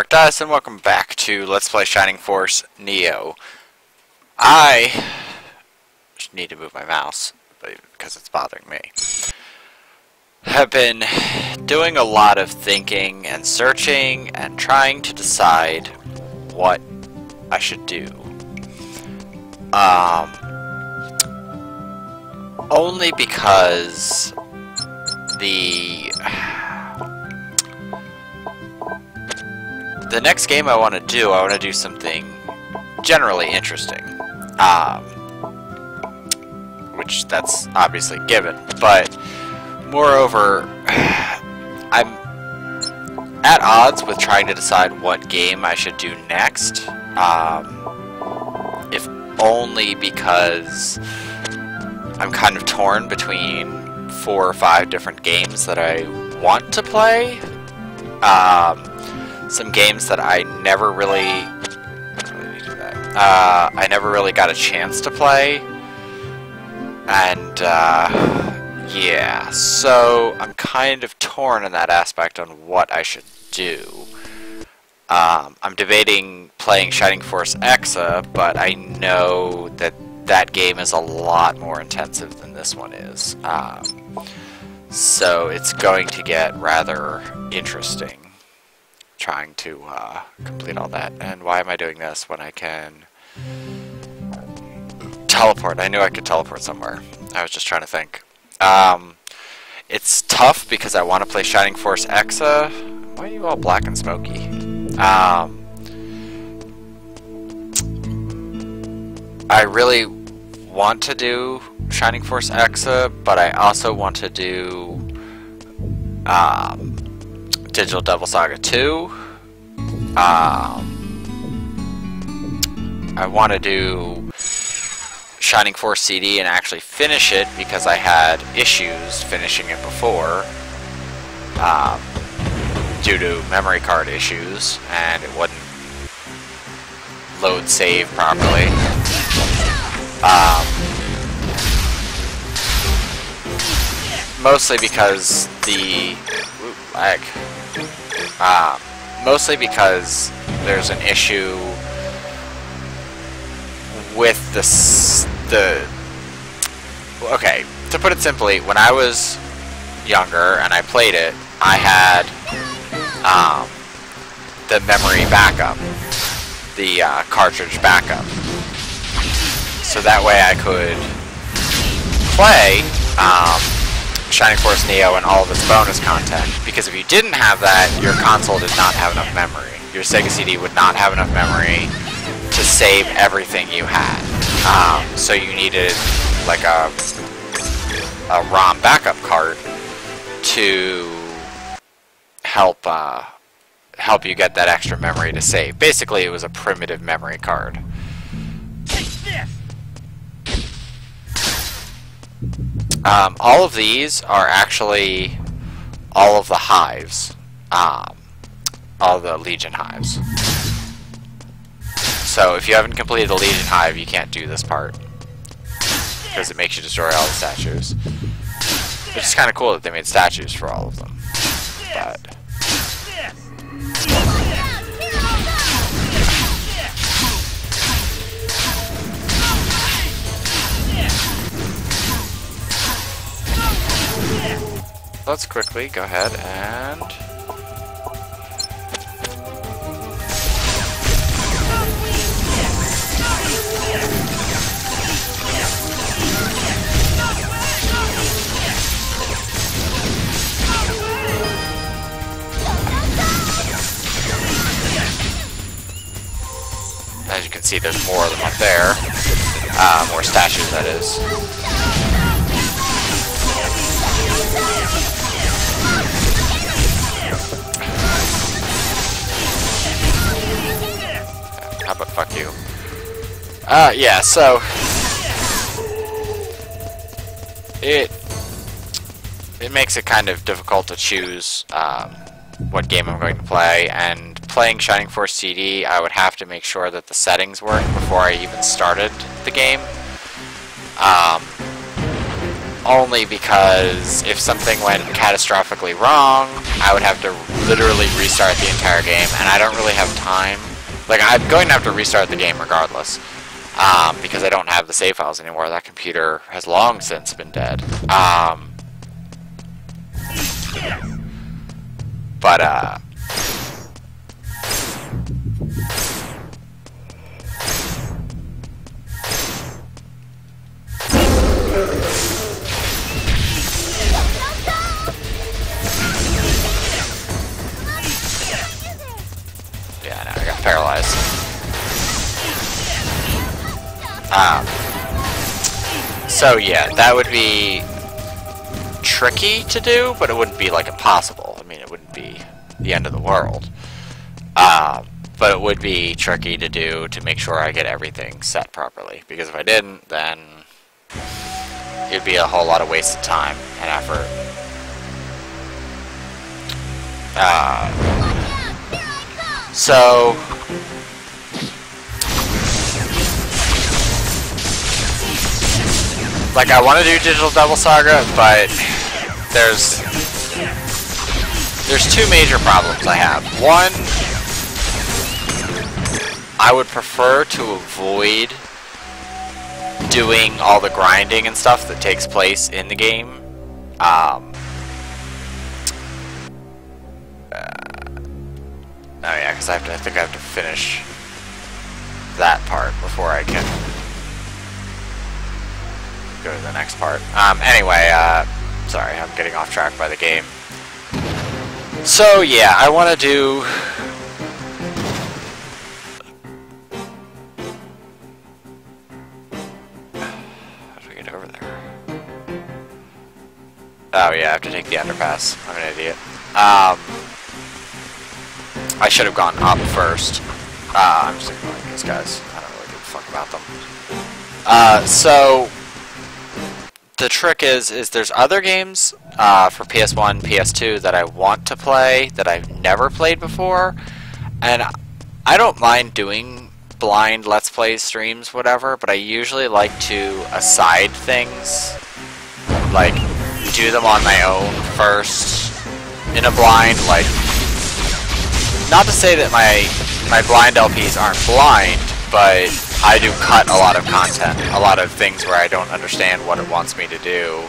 up, guys, and welcome back to Let's Play Shining Force Neo. I just need to move my mouse because it's bothering me. Have been doing a lot of thinking and searching and trying to decide what I should do. Only because the next game I want to do something generally interesting, which that's obviously given, but moreover, I'm at odds with trying to decide what game I should do next, if only because I'm kind of torn between 4 or 5 different games that I want to play. Some games that I never really I never really got a chance to play, and yeah, so I'm kind of torn in that aspect on what I should do. I'm debating playing Shining Force Exa, but I know that that game is a lot more intensive than this one is, so it's going to get rather interesting trying to complete all that. And why am I doing this when I can teleport? I knew I could teleport somewhere. I was just trying to think. It's tough because I want to play Shining Force Exa. Why are you all black and smoky? I really want to do Shining Force Exa, but I also want to do Digital Devil Saga 2. I want to do Shining Force CD and actually finish it because I had issues finishing it before due to memory card issues, and it wouldn't load save properly. Mostly because mostly because there's an issue with okay, to put it simply, when I was younger and I played it, I had the memory backup, the cartridge backup, so that way I could play Shining Force Neo and all of its bonus content, because if you didn't have that, your console did not have enough memory. Your Sega CD would not have enough memory to save everything you had. So you needed like a ROM backup card to help you get that extra memory to save. Basically, it was a primitive memory card. All of these are actually all of the hives, all the Legion hives. So if you haven't completed the Legion hive, you can't do this part, because it makes you destroy all the statues. Which is kind of cool that they made statues for all of them. But let's quickly go ahead and as you can see, there's more of them up there. More statues, that is. How about fuck you? Yeah, so it makes it kind of difficult to choose what game I'm going to play, and playing Shining Force CD, I would have to make sure that the settings work before I even started the game. only because if something went catastrophically wrong, I would have to literally restart the entire game, and I don't really have time. Like, I'm going to have to restart the game regardless, because I don't have the save files anymore. That computer has long since been dead. Yeah, no, I got paralyzed. So yeah, that would be tricky to do, but it wouldn't be like impossible. I mean, it wouldn't be the end of the world. But it would be tricky to do to make sure I get everything set properly. Because if I didn't, then it'd be a whole lot of wasted time and effort. So like, I want to do Digital Devil Saga, but there's two major problems I have. One, I would prefer to avoid doing all the grinding and stuff that takes place in the game. Oh yeah, because I think I have to finish that part before I can go to the next part. Anyway, sorry, I'm getting off track by the game. So yeah, I want to do... How do we get over there? Oh yeah, I have to take the underpass. I'm an idiot. I should have gone up first. I'm just ignoring these guys. I don't really give a fuck about them. So the trick is there's other games for PS1, PS2 that I want to play that I've never played before, and I don't mind doing blind Let's Play streams, whatever, but I usually like to aside things, like do them on my own first in a blind, like, not to say that my blind LPs aren't blind, but I do cut a lot of content, a lot of things where I don't understand what it wants me to do,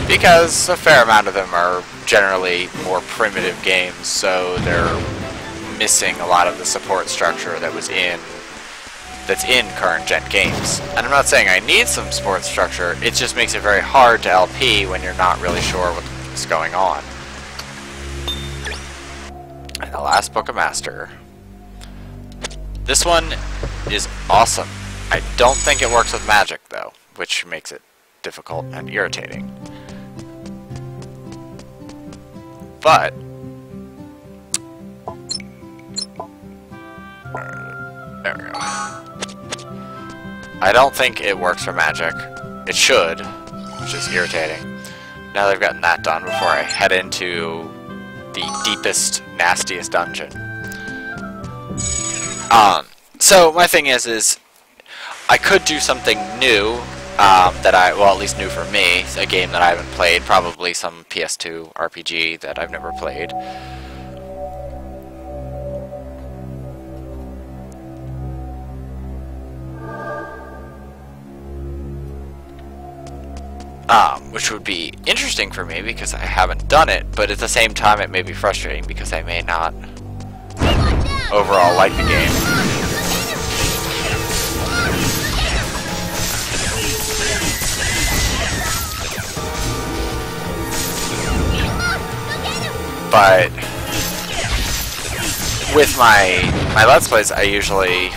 because a fair amount of them are generally more primitive games, so they're missing a lot of the support structure that's in current gen games. And I'm not saying I need some support structure, it just makes it very hard to LP when you're not really sure what's going on. And the last Book of Master. This one is awesome. I don't think it works with magic though, which makes it difficult and irritating. But there we go. I don't think it works for magic. It should, which is irritating. Now that I've gotten that done before I head into the deepest, nastiest dungeon. So my thing is I could do something new, well, at least new for me, a game that I haven't played, probably some PS2 RPG that I've never played. Which would be interesting for me because I haven't done it, but at the same time it may be frustrating because I may not overall like the game. But with my Let's Plays, I usually,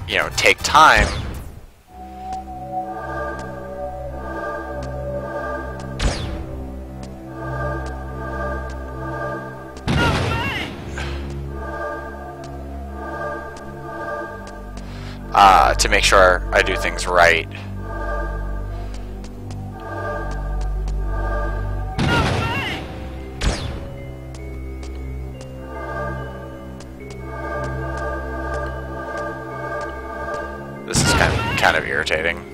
you know, take time to make sure I do things right. This is kind of irritating.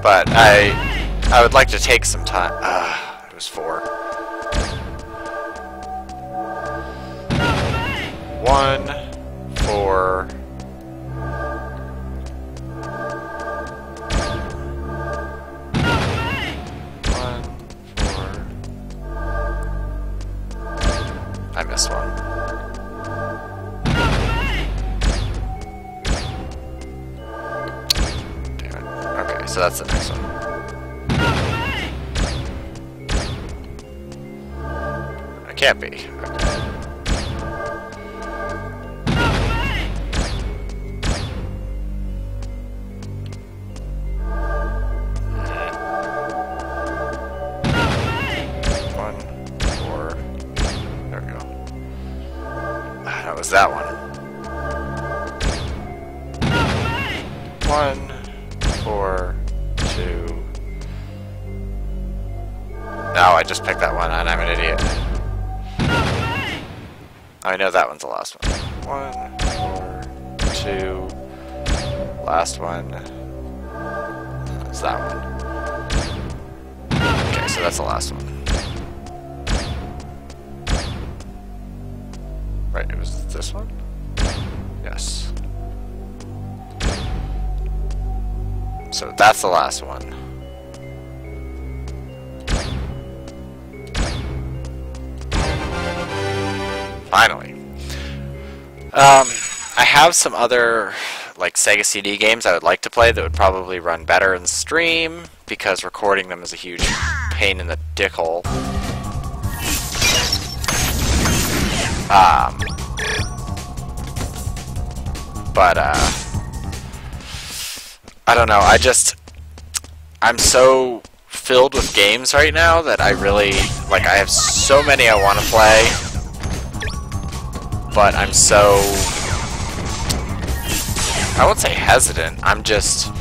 But I would like to take some time. It was 4. 1, 4. 1, 4. I missed one. Damn it. Okay, so that's the next one. It can't be. Okay. That one. 1, 4, 2. No, I just picked that one and I'm an idiot. I know that one's the last one. 1, 4, 2. Last one. That's that one. Okay, so that's the last one. Right, it was this one? Yes. So that's the last one. Finally. I have some other like Sega CD games I would like to play that would probably run better in stream because recording them is a huge pain in the dickhole. But I don't know, I'm so filled with games right now that I really, like, I have so many I want to play, but I'm so, I won't say hesitant, I'm just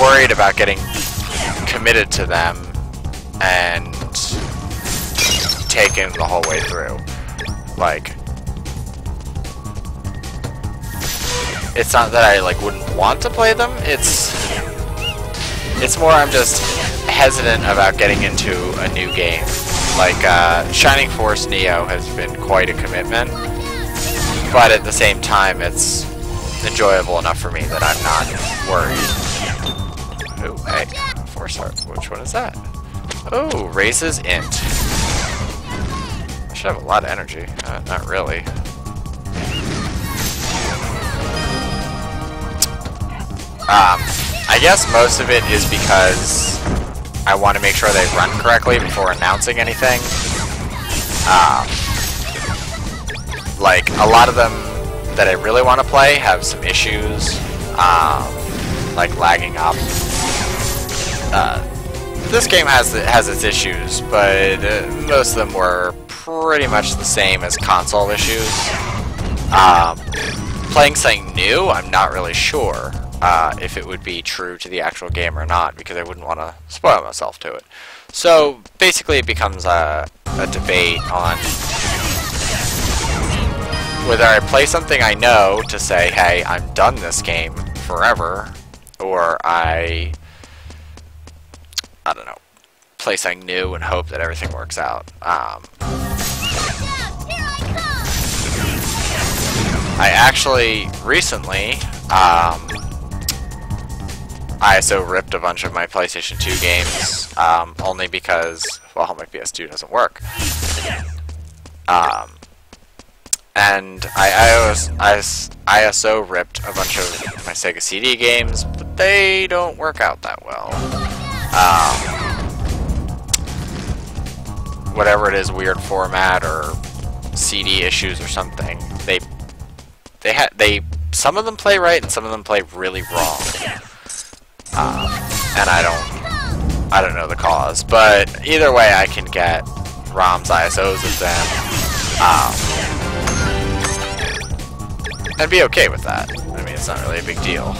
worried about getting committed to them and taken the whole way through. Like, it's not that I like wouldn't want to play them, it's more I'm just hesitant about getting into a new game. Like Shining Force Neo has been quite a commitment, but at the same time it's enjoyable enough for me that I'm not worried. Oh, hey, 4-star. Which one is that? Oh, raises int. I should have a lot of energy. Not really. I guess most of it is because I want to make sure they run correctly before announcing anything. Like, a lot of them that I really want to play have some issues, like lagging up. This game has its issues, but most of them were pretty much the same as console issues. Playing something new, I'm not really sure if it would be true to the actual game or not, because I wouldn't want to spoil myself to it. So basically it becomes a debate on whether I play something I know to say, hey, I'm done this game forever, or I don't know, play something new and hope that everything works out. I actually recently ISO ripped a bunch of my PlayStation 2 games, only because, well, my PS2 doesn't work. And I ISO ripped a bunch of my Sega CD games, but they don't work out that well. Whatever it is, weird format or CD issues or something, some of them play right and some of them play really wrong. And I don't know the cause, but either way I can get ROMs, ISOs of them, and be okay with that. I mean, it's not really a big deal.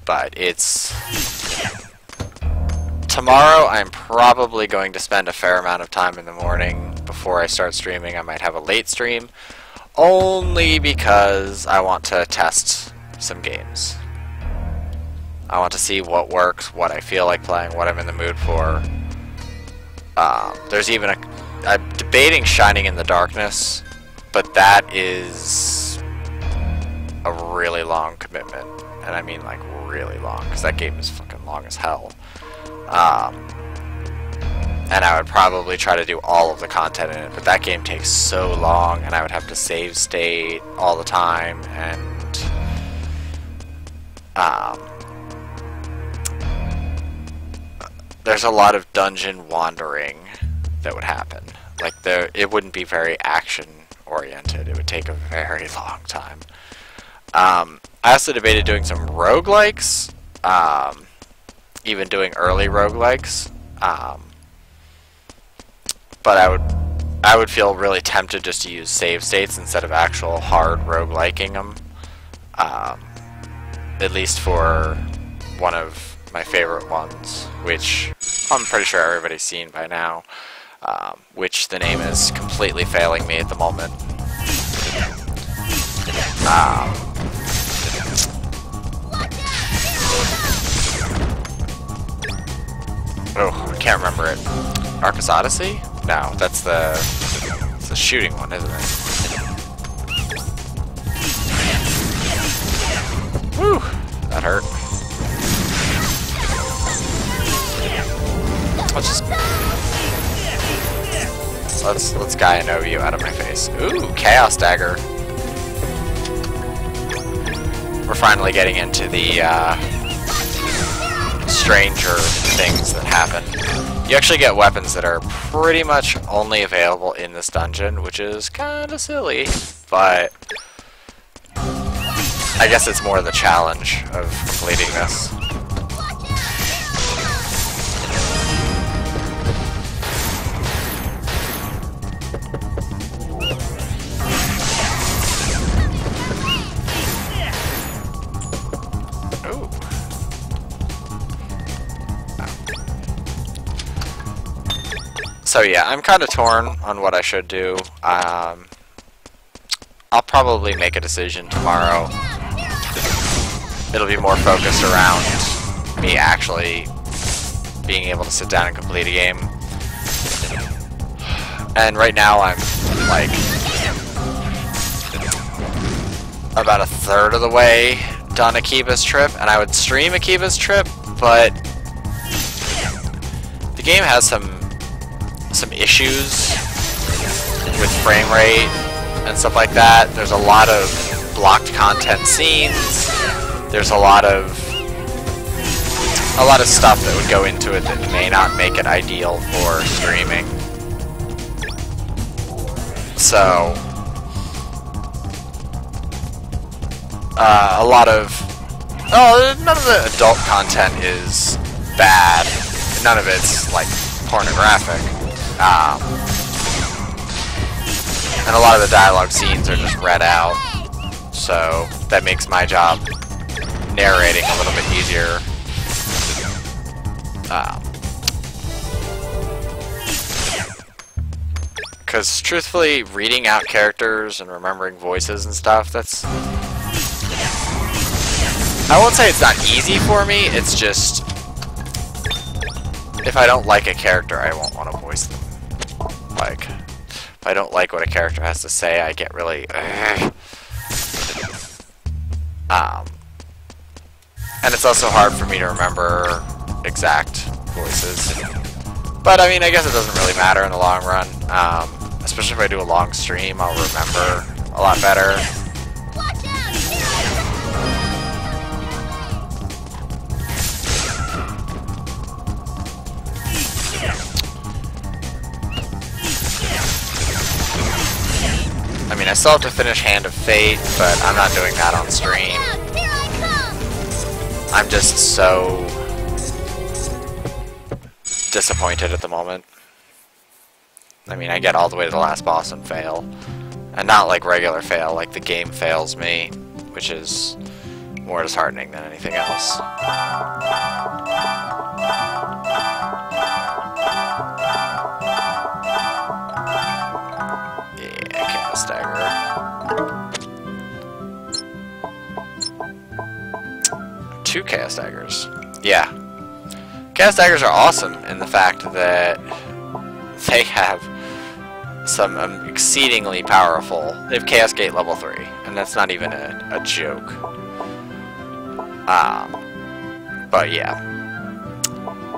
But it's... Tomorrow I'm probably going to spend a fair amount of time in the morning before I start streaming. I might have a late stream, only because I want to test some games. I want to see what works, what I feel like playing, what I'm in the mood for. There's even I'm debating Shining in the Darkness, but that is a really long commitment, and I mean like really long, because that game is fucking long as hell. And I would probably try to do all of the content in it, but that game takes so long, and I would have to save state all the time, and there's a lot of dungeon wandering that would happen. Like, it wouldn't be very action oriented. It would take a very long time. I also debated doing some roguelikes, even doing early roguelikes. But I would feel really tempted just to use save states instead of actual hard rogueliking them. At least for one of my favorite ones, which I'm pretty sure everybody's seen by now, which the name is completely failing me at the moment. Oh, I can't remember it. Arcus Odyssey? No, it's the shooting one, isn't it? Whew, that hurt. Let's Gaia Nova you out of my face. Ooh, Chaos Dagger. We're finally getting into the stranger things that happen. You actually get weapons that are pretty much only available in this dungeon, which is kind of silly, but I guess it's more the challenge of completing this. So yeah, I'm kind of torn on what I should do. I'll probably make a decision tomorrow. It'll be more focused around me actually being able to sit down and complete a game. And right now I'm like about a third of the way done Akiba's Trip, and I would stream Akiba's Trip, but the game has some issues with frame rate and stuff like that. There's a lot of blocked content scenes. There's a lot of stuff that would go into it that may not make it ideal for streaming. So none of the adult content is bad. None of it's like pornographic. And a lot of the dialogue scenes are just read out, so that makes my job narrating a little bit easier. Because truthfully, reading out characters and remembering voices and stuff, that's... I won't say it's not easy for me, it's just... if I don't like a character, I won't want to voice them. Like, if I don't like what a character has to say, I get really... and it's also hard for me to remember exact voices. But, I mean, I guess it doesn't really matter in the long run. Especially if I do a long stream, I'll remember a lot better. I mean, I still have to finish Hand of Fate, but I'm not doing that on stream. I'm just so disappointed at the moment. I mean, I get all the way to the last boss and fail. And not like regular fail, like the game fails me, which is more disheartening than anything else. 2 Chaos Daggers. Yeah. Chaos Daggers are awesome in the fact that they have some exceedingly powerful... They have Chaos Gate level 3, and that's not even a joke. But yeah.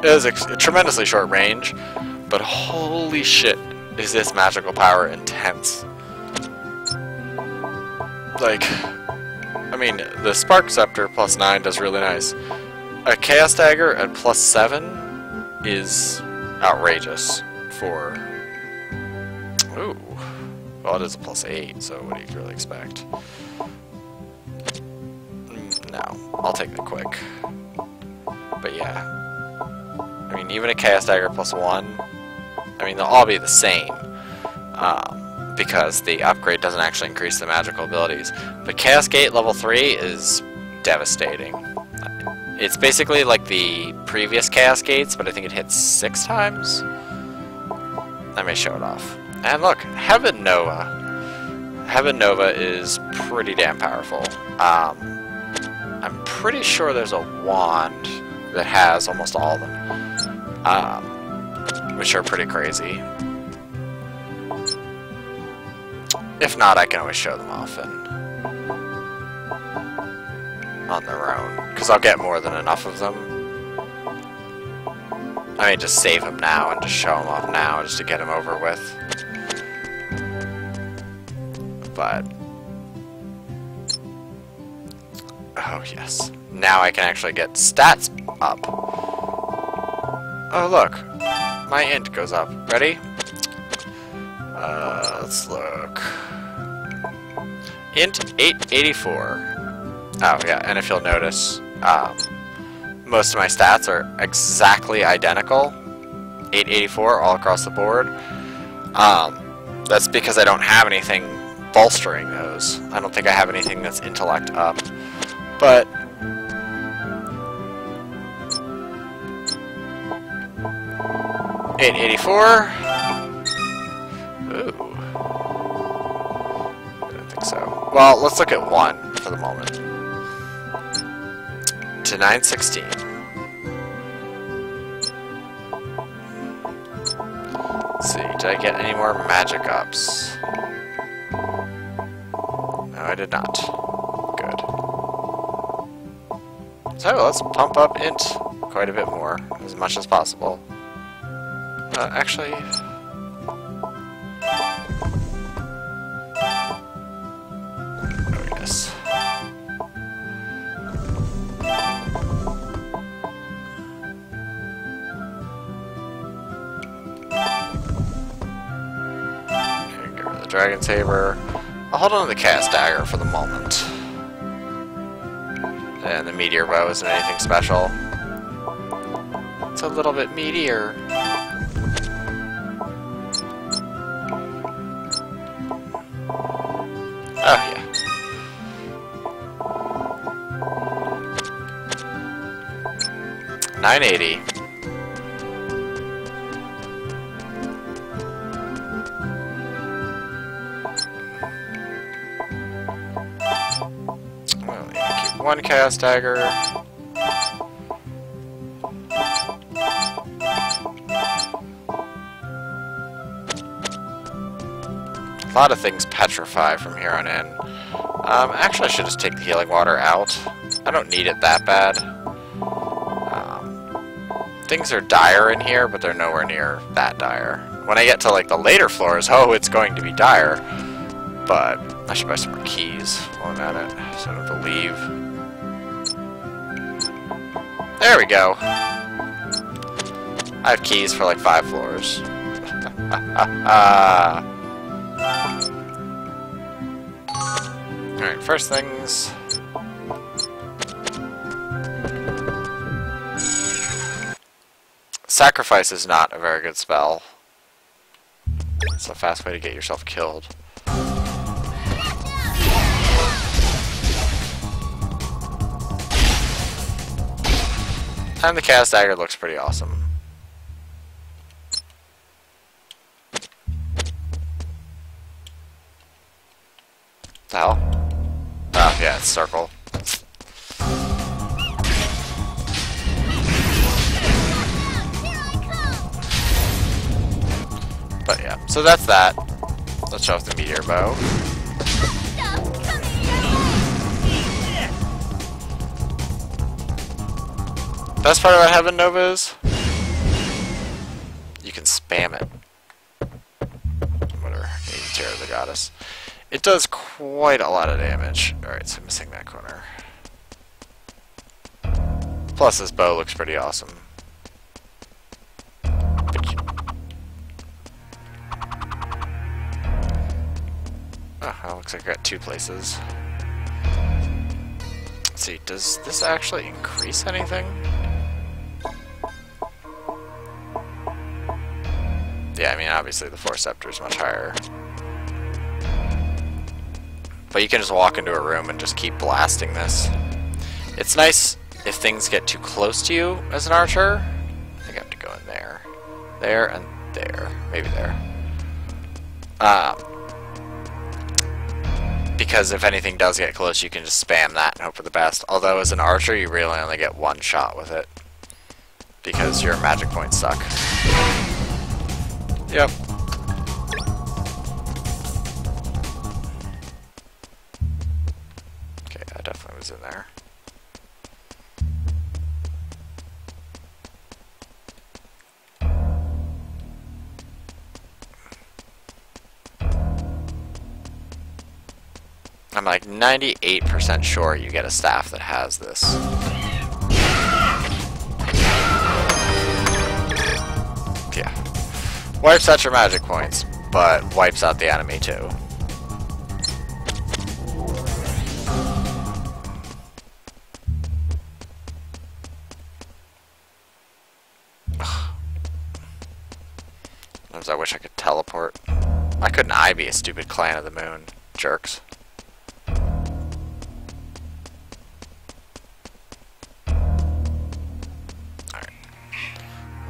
It is a tremendously short range, but holy shit, is this magical power intense. Like, I mean, the Spark Scepter plus 9 does really nice. A Chaos Dagger at plus 7 is outrageous for... Ooh. Well, it is a plus 8, so what do you really expect? No, I'll take the quick. But yeah. I mean, even a Chaos Dagger plus 1, I mean, they'll all be the same. Because the upgrade doesn't actually increase the magical abilities. But Chaos Gate level 3 is devastating. It's basically like the previous Chaos Gates, but I think it hits 6 times. Let me show it off. And look, Heaven Nova. Heaven Nova is pretty damn powerful. I'm pretty sure there's a wand that has almost all of them. Which are pretty crazy. If not, I can always show them off on their own, because I'll get more than enough of them. I mean, just save them now and just show them off now, just to get them over with. But... oh, yes. Now I can actually get stats up. Oh, look. My int goes up. Ready? Let's look. Int 884. Oh, yeah, and if you'll notice, most of my stats are exactly identical. 884 all across the board. That's because I don't have anything bolstering those. I don't think I have anything that's intellect up. But... 884. Ooh. I don't think so. Well, let's look at 1 for the moment. To 916. Let's see, did I get any more magic ups? No, I did not. Good. So let's pump up int quite a bit more, as much as possible. Actually... oh, yes. Get rid of the Dragon Saber. I'll hold on to the Chaos Dagger for the moment. And the Meteor Bow isn't anything special. It's a little bit meatier. Oh, yeah. $980. Well, yeah, keep 1 Chaos Dagger. A lot of things petrify from here on in. Actually, I should just take the healing water out. I don't need it that bad. Things are dire in here, but they're nowhere near that dire. When I get to like the later floors, oh, it's going to be dire. But I should buy some more keys while I'm at it, so I don't have to leave. There we go. I have keys for like 5 floors. Alright, first things... Sacrifice is not a very good spell. It's a fast way to get yourself killed. And the Chaos Dagger looks pretty awesome. The hell? Oh, yeah, it's circle. But yeah, so that's that. Let's show off the meteor bow. Best part about Heaven Nova is you can spam it. Whatever. Terror of the Goddess. It does quite a lot of damage. Alright, so I'm missing that corner. Plus this bow looks pretty awesome. Oh, looks like I got two places. Let's see, does this actually increase anything? Yeah, I mean, obviously the Force Scepter is much higher. But you can just walk into a room and just keep blasting this. It's nice if things get too close to you as an archer. I think I have to go in there. There and there. Maybe there. Because if anything does get close, you can just spam that and hope for the best. Although as an archer, you really only get one shot with it. Because your magic points suck. Yep. Okay, that definitely was in there. I'm like 98% sure you get a staff that has this. Yeah. Wipes out your magic points, but wipes out the enemy too. Sometimes I wish I could teleport. Why couldn't I be a stupid Clan of the Moon? Jerks. Alright.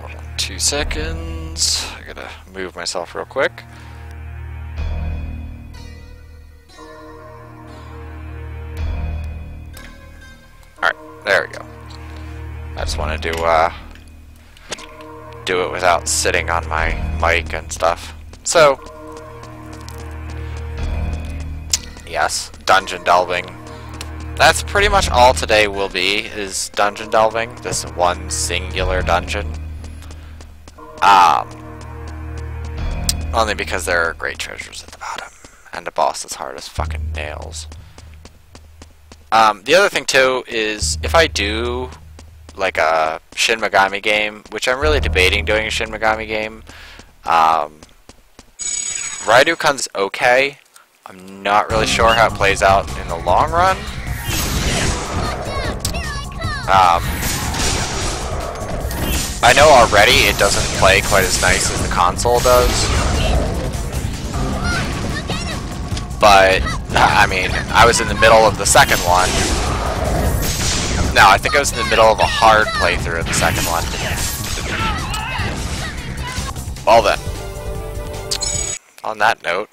Hold on 2 seconds. I gotta move myself real quick. Alright, there we go. I just wanted to do it without sitting on my mic and stuff. So, yes, dungeon delving. That's pretty much all today will be, is dungeon delving. This one singular dungeon. Only because there are great treasures at the bottom. And a boss that's hard as fucking nails. The other thing too is, if I do like a Shin Megami game, which I'm really debating doing a Shin Megami game, Raidukan's okay. I'm not really sure how it plays out in the long run. I know already it doesn't play quite as nice as the console does. But, I mean, I was in the middle of the second one. No, I think I was in the middle of a hard playthrough of the second one. Well then. On that note,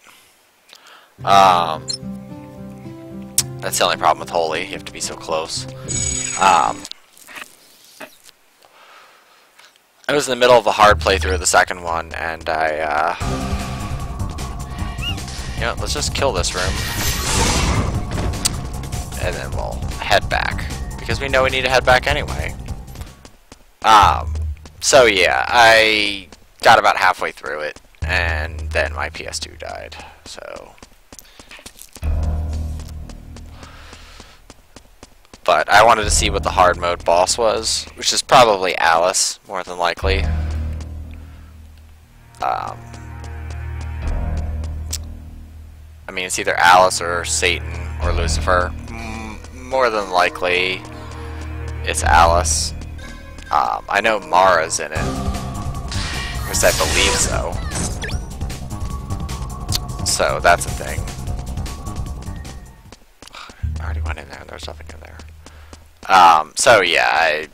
that's the only problem with Holy. You have to be so close. I was in the middle of a hard playthrough of the second one, and you know, let's just kill this room. And then we'll head back. Because we know we need to head back anyway. So yeah, I got about halfway through it, and then my PS2 died, so... But I wanted to see what the hard mode boss was, which is probably Alice, more than likely. I mean, it's either Alice or Satan or Lucifer. More than likely, it's Alice. I know Mara's in it. At least I believe so. So, that's a thing. I already went in there and there's nothing in there. So yeah,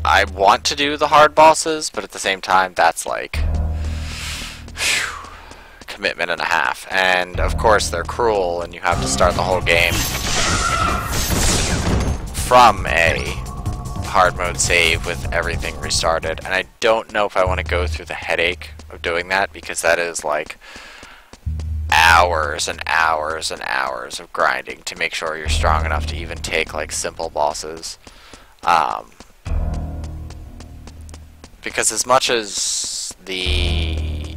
I want to do the hard bosses, but at the same time, that's like... Whew, commitment and a half. And, of course, they're cruel, and you have to start the whole game from a hard mode save with everything restarted, and I don't know if I want to go through the headache of doing that, because that is like hours and hours and hours of grinding to make sure you're strong enough to even take like simple bosses. Because as much as the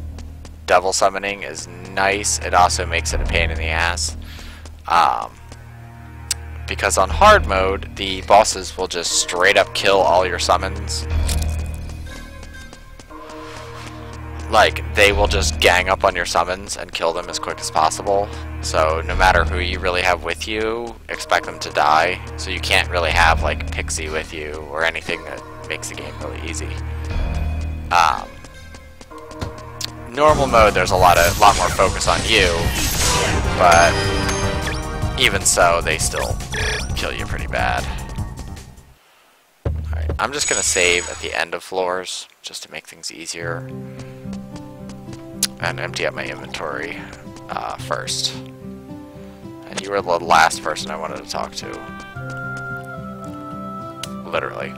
devil summoning is nice, it also makes it a pain in the ass. Because on hard mode, the bosses will just straight up kill all your summons. Like, they will just gang up on your summons and kill them as quick as possible. So no matter who you really have with you, expect them to die. So you can't really have like Pixie with you or anything that makes the game really easy. Normal mode, there's a lot more focus on you, but even so, they still kill you pretty bad. Alright, I'm just gonna save at the end of floors, just to make things easier. And empty out my inventory first. And you were the last person I wanted to talk to. Literally.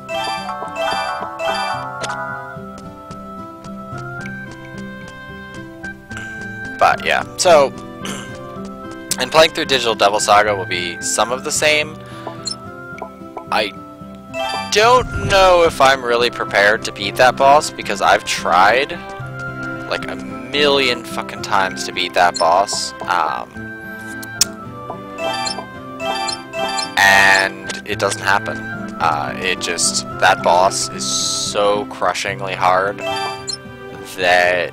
But yeah, so and playing through Digital Devil Saga will be some of the same. I don't know if I'm really prepared to beat that boss, because I've tried like a million fucking times to beat that boss, and it doesn't happen. That boss is so crushingly hard that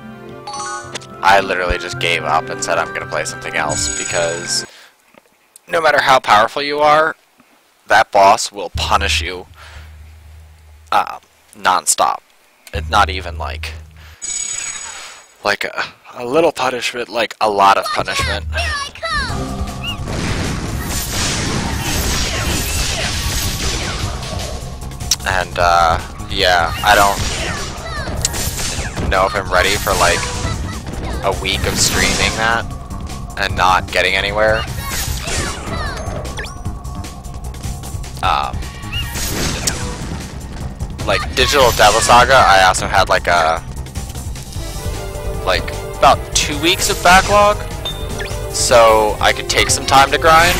I literally just gave up and said I'm gonna play something else, because no matter how powerful you are, that boss will punish you non-stop. It's not even like a little punishment, like a lot of punishment. And yeah, I don't know if I'm ready for like a week of streaming that and not getting anywhere. Like Digital Devil Saga, I also had like about 2 weeks of backlog, so I could take some time to grind.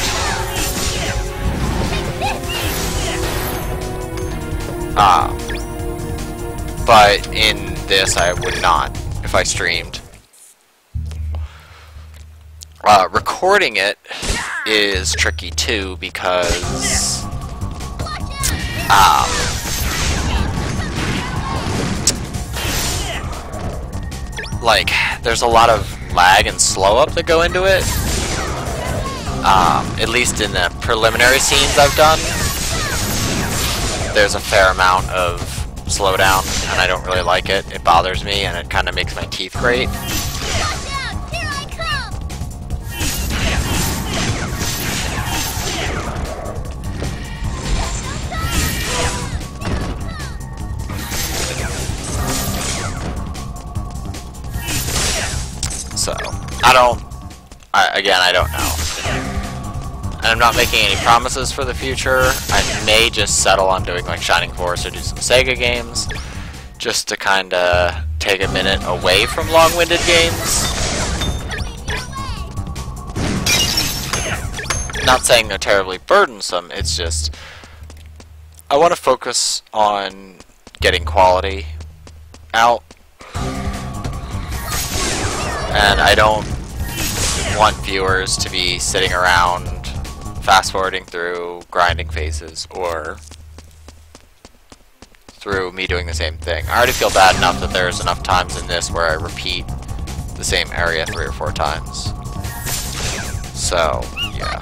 But in this I would not if I streamed. Recording it is tricky too, because like there's a lot of lag and slow up that go into it. At least in the preliminary scenes I've done, there's a fair amount of slowdown, and I don't really like it. It bothers me, and it kind of makes my teeth grate. So, I don't know. And I'm not making any promises for the future. I may just settle on doing like Shining Force or do some Sega games, just to kinda take a minute away from long-winded games. Not saying they're terribly burdensome, it's just I want to focus on getting quality out. And I don't want viewers to be sitting around fast-forwarding through grinding phases or through me doing the same thing. I already feel bad enough that there's enough times in this where I repeat the same area 3 or 4 times. So, yeah.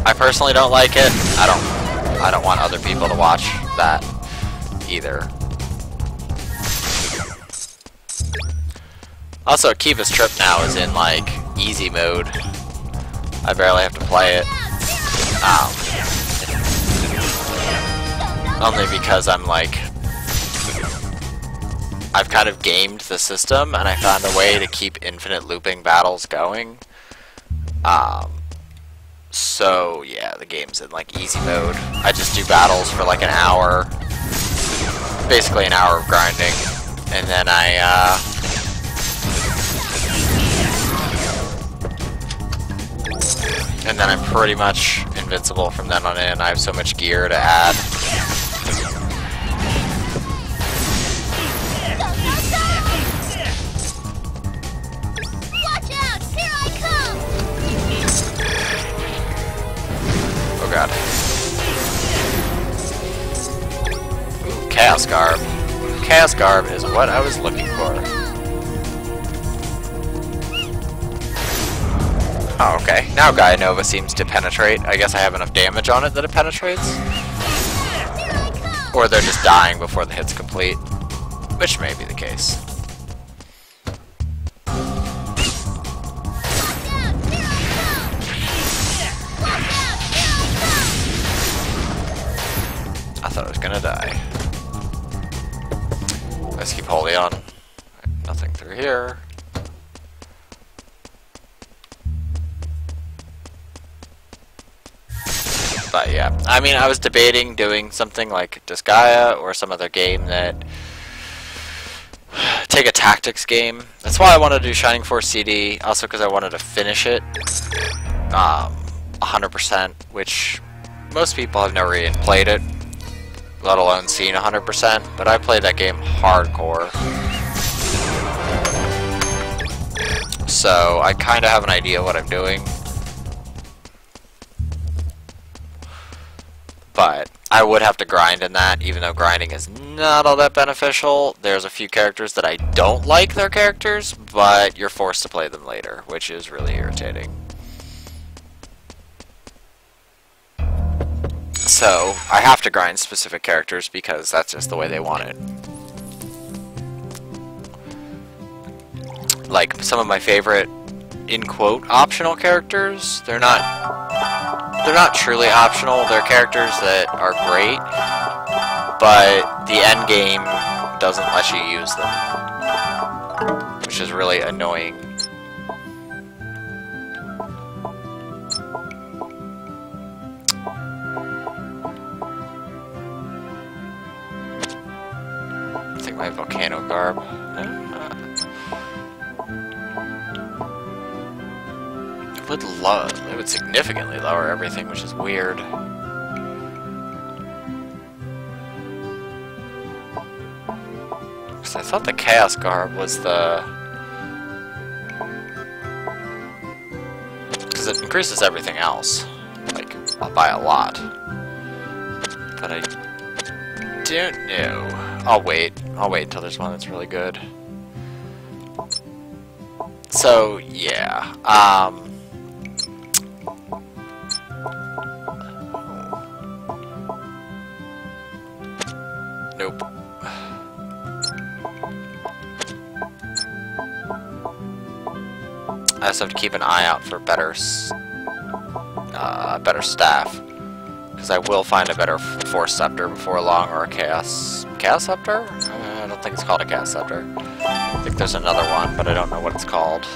I personally don't like it. I don't want other people to watch that either. Also, Kiva's Trip now is in, like, easy mode. I barely have to play it. Only because I'm, like... I've kind of gamed the system, and I found a way to keep infinite looping battles going. So, yeah, the game's in, like, easy mode. I just do battles for, like, an hour. Basically an hour of grinding. And then I, and then I'm pretty much invincible from then on in. I have so much gear to add. Watch out! Here I come! Oh god. Ooh, Chaos Garb. Chaos Garb is what I was looking for. Oh, okay. Now Gaia Nova seems to penetrate. I guess I have enough damage on it that it penetrates. Or they're just dying before the hit's complete. Which may be the case. I thought I was gonna die. Let's keep holding on. Nothing through here. But yeah, I mean, I was debating doing something like Disgaea or some other game that take a tactics game. That's why I wanted to do Shining Force CD, also because I wanted to finish it 100%, which most people have never even played it, let alone seen 100%, but I played that game hardcore. So I kind of have an idea what I'm doing. But I would have to grind in that, even though grinding is not all that beneficial. There's a few characters that I don't like their characters, but you're forced to play them later, which is really irritating. So I have to grind specific characters because that's just the way they want it. Like some of my favorite, in quote, optional characters, they're not truly optional. They're characters that are great, but the end game doesn't let you use them, which is really annoying. I think my Volcano Garb. It would significantly lower everything, which is weird. Because I thought the Chaos Garb was the... Because it increases everything else, like, by a lot. But I don't know. I'll wait until there's one that's really good. So, yeah, nope. I also have to keep an eye out for better staff, because I will find a better Force Scepter before long, or a Chaos Scepter? I don't think it's called a Chaos Scepter. I think there's another one, but I don't know what it's called.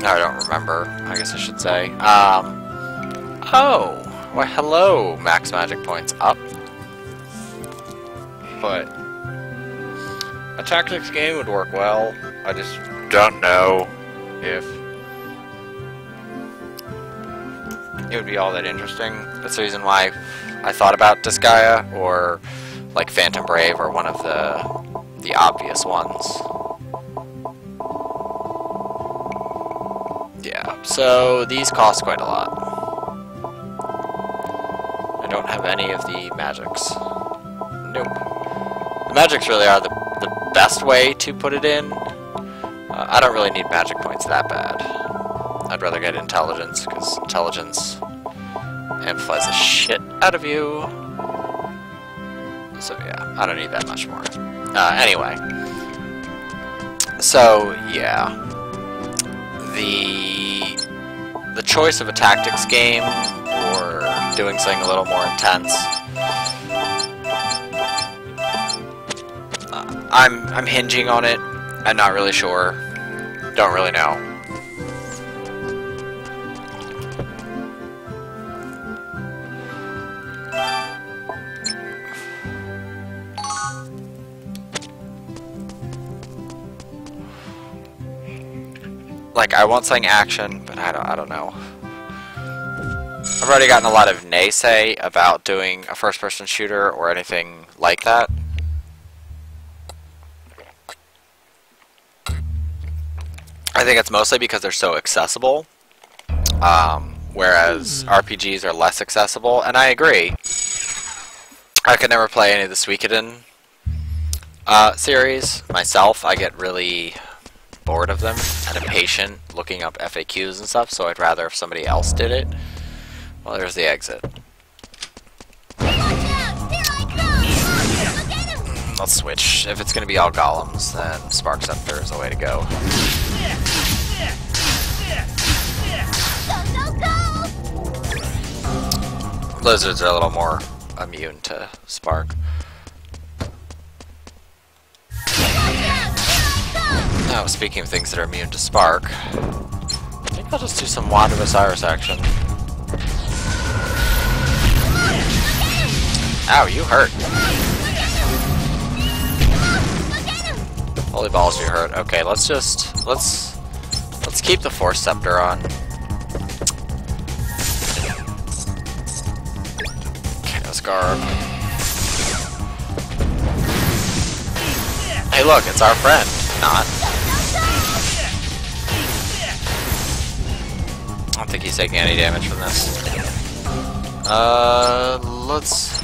I don't remember, I guess I should say. Oh! Well, hello, max magic points up. But a tactics game would work well. I just don't know if it would be all that interesting. That's the reason why I thought about Disgaea or like Phantom Brave or one of the obvious ones. Yeah, so these cost quite a lot. I don't have any of the magics. Nope. The magics really are the best way to put it in. I don't really need magic points that bad. I'd rather get intelligence, because intelligence amplifies the shit out of you. So yeah, I don't need that much more. Anyway. So, yeah. The choice of a tactics game or doing something a little more intense, I'm hinging on it. I'm not really sure. Don't really know. like, I want something action, but I don't know. I've already gotten a lot of naysay about doing a first-person shooter or anything like that. I think it's mostly because they're so accessible, whereas RPGs are less accessible, and I agree. I could never play any of the Suikoden series myself. I get really bored of them and impatient looking up FAQs and stuff, so I'd rather if somebody else did it. Well, there's the exit. Let's switch. If it's going to be all golems, then Spark Scepter is the way to go. Lizards are a little more immune to Spark. Now, speaking of things that are immune to Spark, I think I'll just do some Wand of Osiris action. Ow, you hurt. Holy balls, you hurt. Okay, let's keep the Force Scepter on. Chaos Garb. Hey look, it's our friend. Not. I don't think he's taking any damage from this. Let's...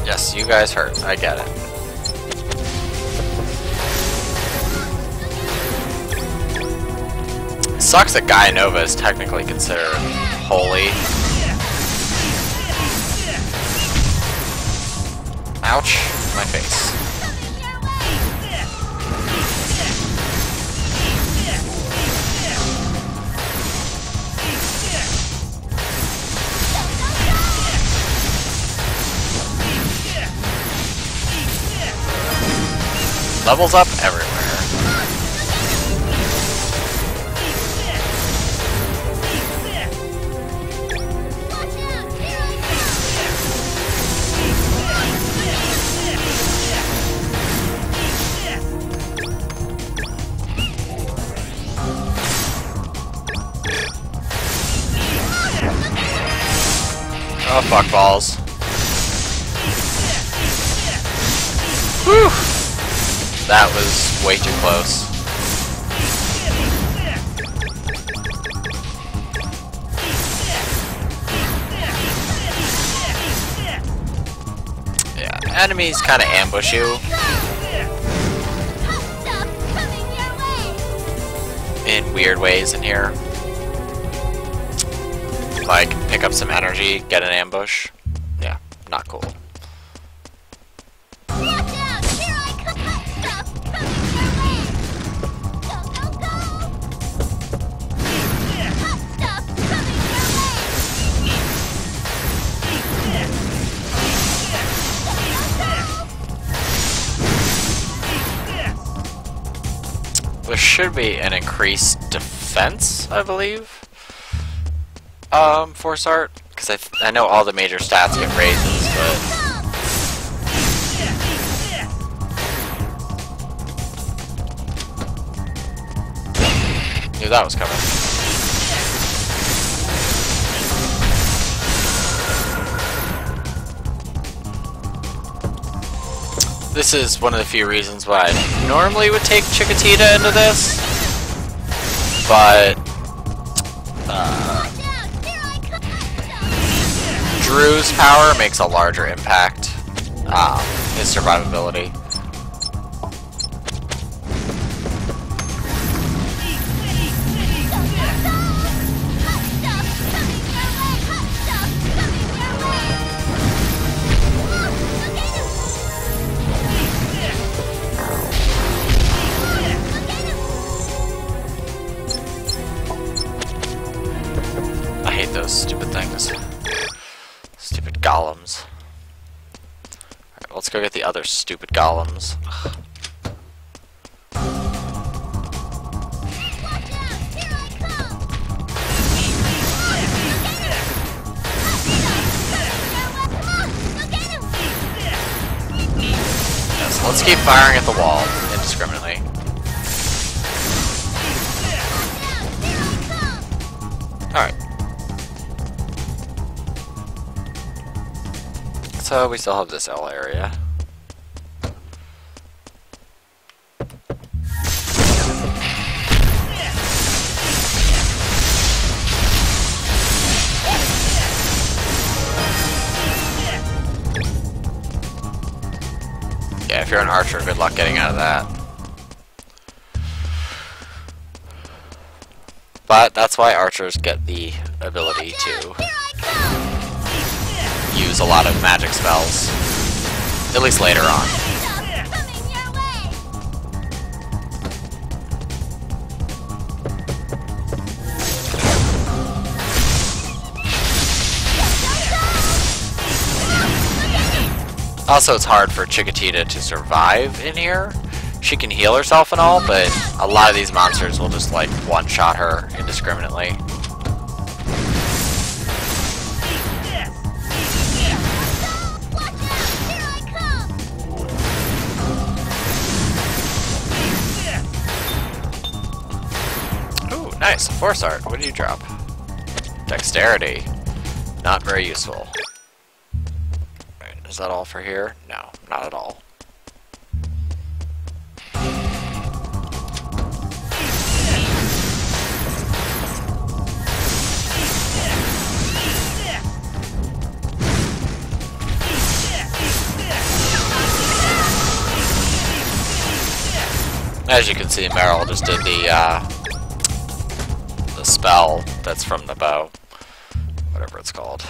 Yes, you guys hurt. I get it. Sucks that Gaia Nova is technically considered holy. Ouch, my face. Levels up everywhere. Oh, fuck balls. Whew! That was way too close. Yeah, enemies kind of ambush you in weird ways in here. Like, pick up some energy, get an ambush. Yeah, not cool. There should be an increased defense, I believe, Force Art, because I know all the major stats get raises, but knew that was coming. This is one of the few reasons why I normally would take Chiquitita into this, but Drew's power makes a larger impact. His survivability. I hate those stupid things. Stupid golems. Alright, let's go get the other stupid golems. let's keep firing at the wall indiscriminately. Alright. So we still have this L area. Yeah, if you're an archer, good luck getting out of that. But that's why archers get the ability to use a lot of magic spells. At least later on. Also, it's hard for Chiquitita to survive in here. She can heal herself and all, but a lot of these monsters will just, like, one-shot her indiscriminately. Ooh, nice. Force art. What did you drop? Dexterity. Not very useful. Is that all for here? No, not at all. As you can see, Meryl just did the spell that's from the bow. Whatever it's called.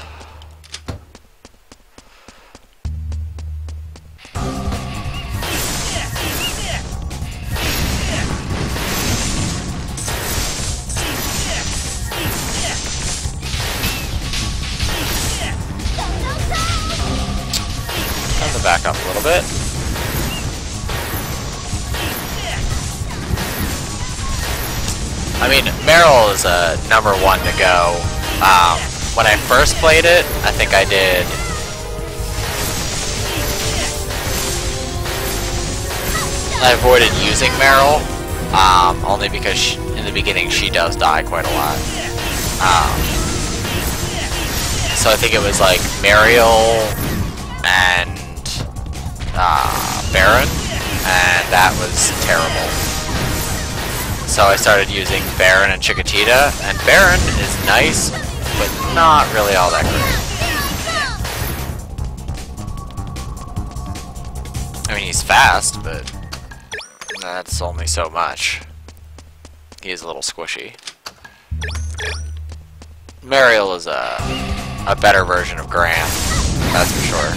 Back up a little bit. I mean, Meryl is a number one to go. When I first played it, I think I did... I avoided using Meryl, only because in the beginning she does die quite a lot. So I think it was like Mariel and Baron, and that was terrible. So I started using Baron and Chiquitita, and Baron is nice, but not really all that great. I mean, he's fast, but that's only so much. He is a little squishy. Mariel is a better version of Graham, that's for sure.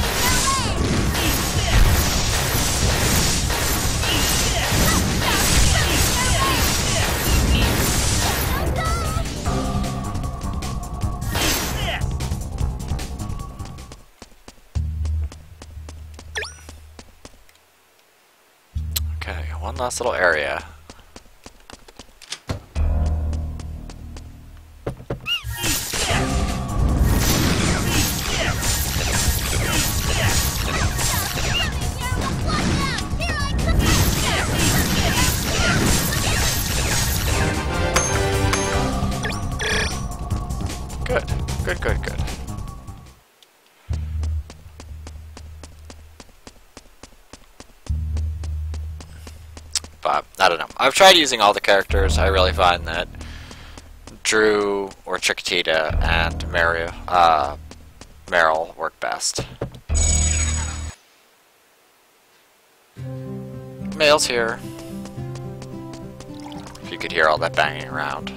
One last little area. Good, good, good, good. But, I don't know. I've tried using all the characters. I really find that Drew or Chiquitita and Meryl work best. Mail's here. If you could hear all that banging around.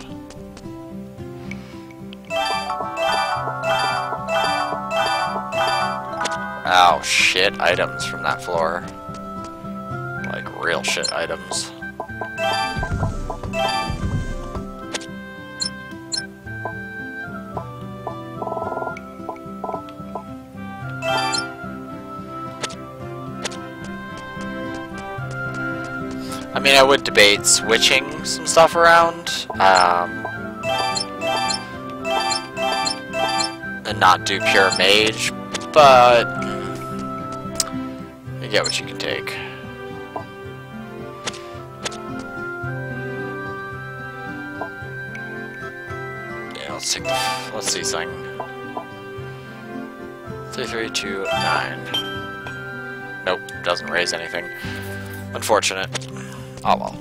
Oh, shit items from that floor. Like real shit items. I mean, I would debate switching some stuff around, and not do pure mage, but you get what you can take. let's take the, let's see something. 3329. Nope, doesn't raise anything. Unfortunate. Oh well.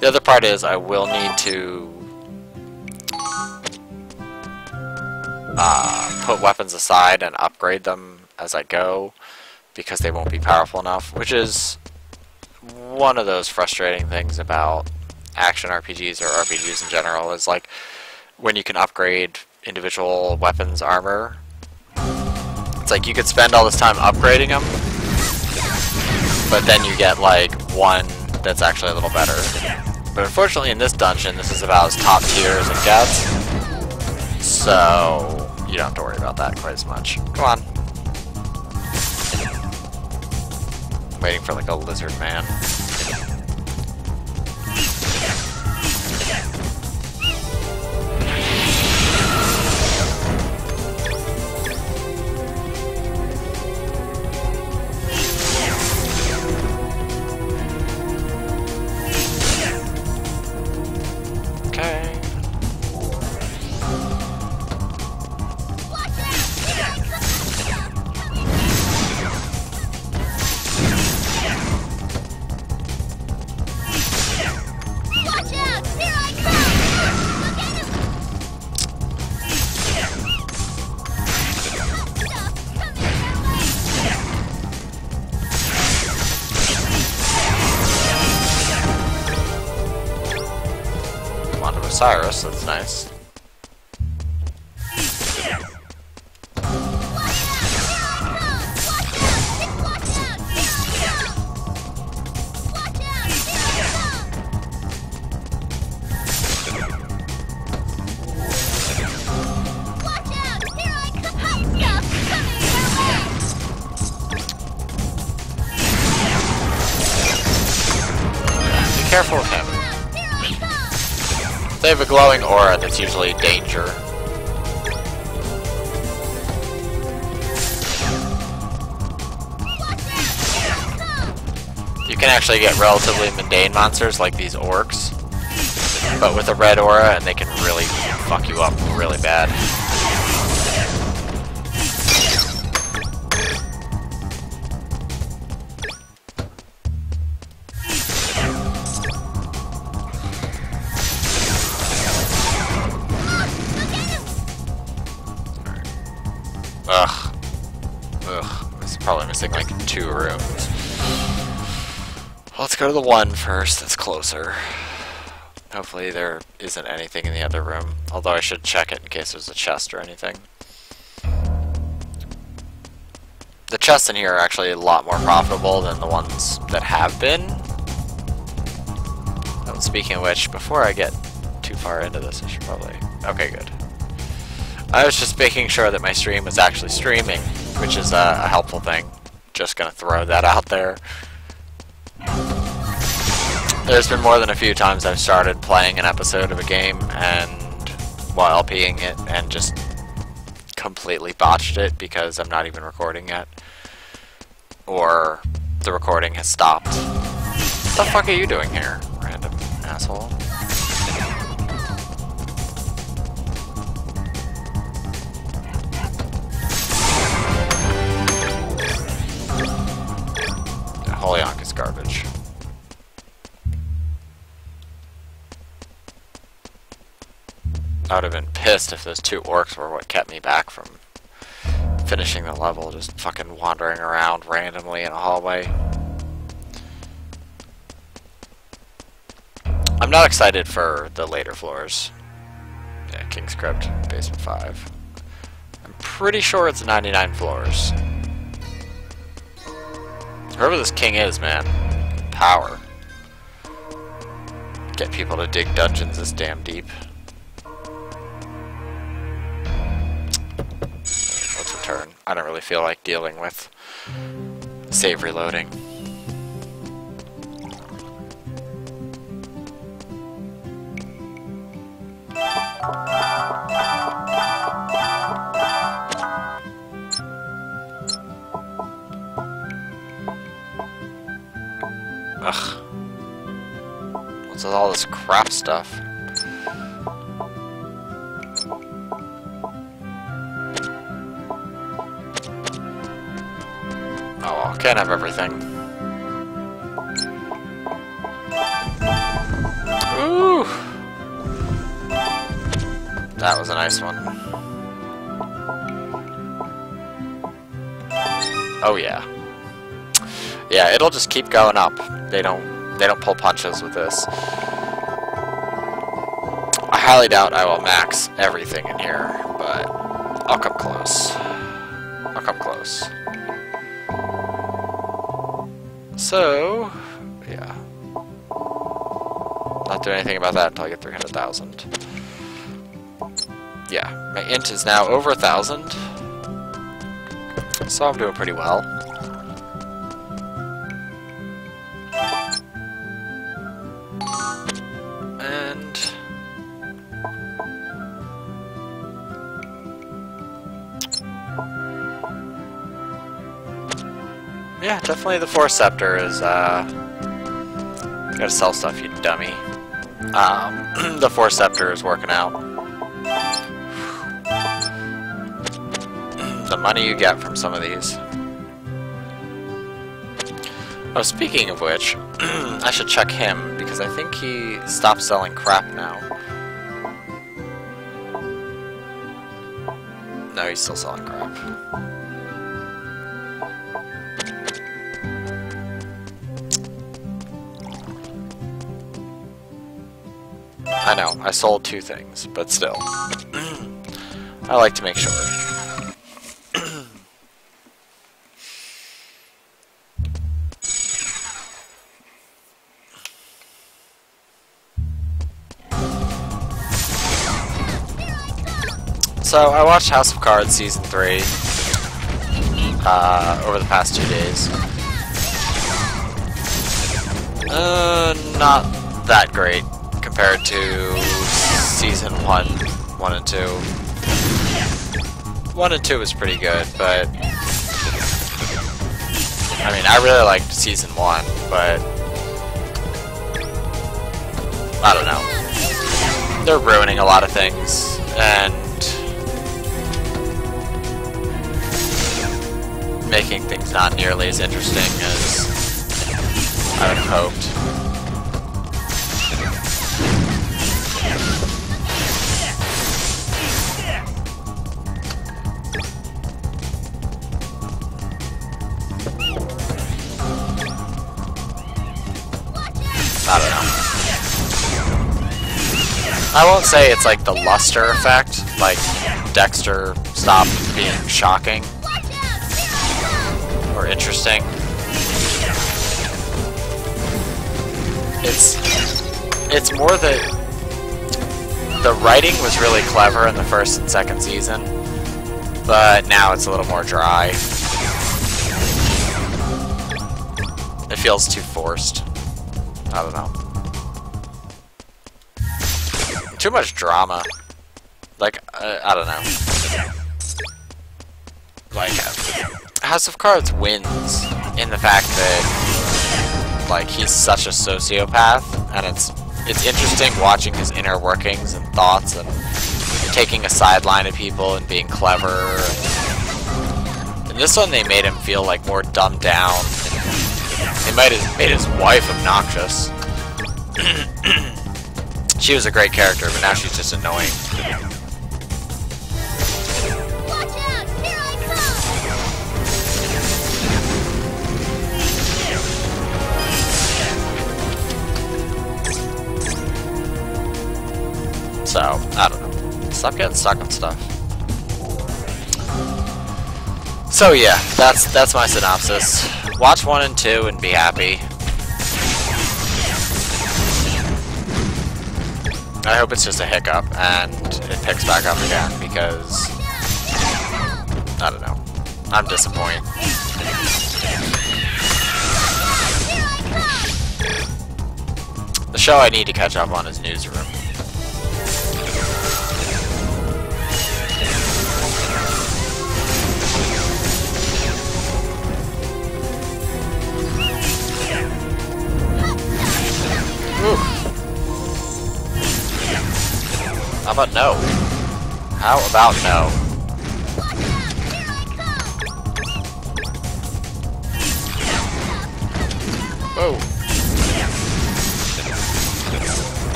The other part is I will need to put weapons aside and upgrade them as I go because they won't be powerful enough, which is one of those frustrating things about action RPGs or RPGs in general is like when you can upgrade individual weapons armor. It's like you could spend all this time upgrading them, but then you get like one that's actually a little better. But unfortunately in this dungeon, this is about as top tier as it gets, so you don't have to worry about that quite as much. Come on. I'm waiting for like a lizard man. Cyrus, that's nice. Be careful of him. They have a glowing aura that's usually danger. You can actually get relatively mundane monsters like these orcs, but with a red aura and they can really fuck you up really bad. Ugh. This is probably missing like 2 rooms. Let's go to the one first that's closer. Hopefully there isn't anything in the other room. Although I should check it in case there's a chest or anything. The chests in here are actually a lot more profitable than the ones that have been. And speaking of which, before I get too far into this, I should probably... Okay, good. I was just making sure that my stream was actually streaming, which is a helpful thing. Just gonna throw that out there. There's been more than a few times I've started playing an episode of a game and while LPing it and just completely botched it because I'm not even recording yet. Or the recording has stopped. What the fuck are you doing here, random asshole? Holyoke is garbage. I would have been pissed if those 2 orcs were what kept me back from finishing the level, just fucking wandering around randomly in a hallway. I'm not excited for the later floors. Yeah, King's Crypt, Basement 5. I'm pretty sure it's 99 floors. Whoever this king is, man, power. Get people to dig dungeons this damn deep. Let's return. I don't really feel like dealing with save reloading. Ugh. What's with all this crap stuff? Can't have everything. Ooh! That was a nice one. Oh yeah. Yeah, it'll just keep going up. They don't pull punches with this. I highly doubt I will max everything in here, but I'll come close. I'll come close. So, yeah. Not doing anything about that until I get 300,000. Yeah, my int is now over 1,000. So I'm doing pretty well. And yeah, definitely the Force Scepter is gotta sell stuff, you dummy. The Force Scepter is working out. The money you get from some of these. Oh, speaking of which, I should check him, because I think he stopped selling crap now. No, he's still selling crap. I know, I sold 2 things, but still. I like to make sure. So, I watched House of Cards Season 3 over the past 2 days. Not that great compared to Season 1 and 2. 1 and 2 was pretty good, but I mean, I really liked Season 1, but I don't know. They're ruining a lot of things, and making things not nearly as interesting as I would have hoped. I don't know. I won't say it's like the luster effect, like Dexter stopped being shocking or interesting. It's more that the writing was really clever in the first and second season, but now it's a little more dry. It feels too forced. I don't know. Too much drama. Like, I don't know. Like, House of Cards wins in the fact that, like, he's such a sociopath, and it's interesting watching his inner workings and thoughts, and taking a sideline of people and being clever. In this one, they made him feel like more dumbed down. They made his wife obnoxious. She was a great character, but now she's just annoying. So, I don't know. Stop getting stuck on stuff. So yeah, that's my synopsis. Watch 1 and 2 and be happy. I hope it's just a hiccup and it picks back up again, because I don't know. I'm disappointed. The show I need to catch up on is Newsroom. How about no? How about no?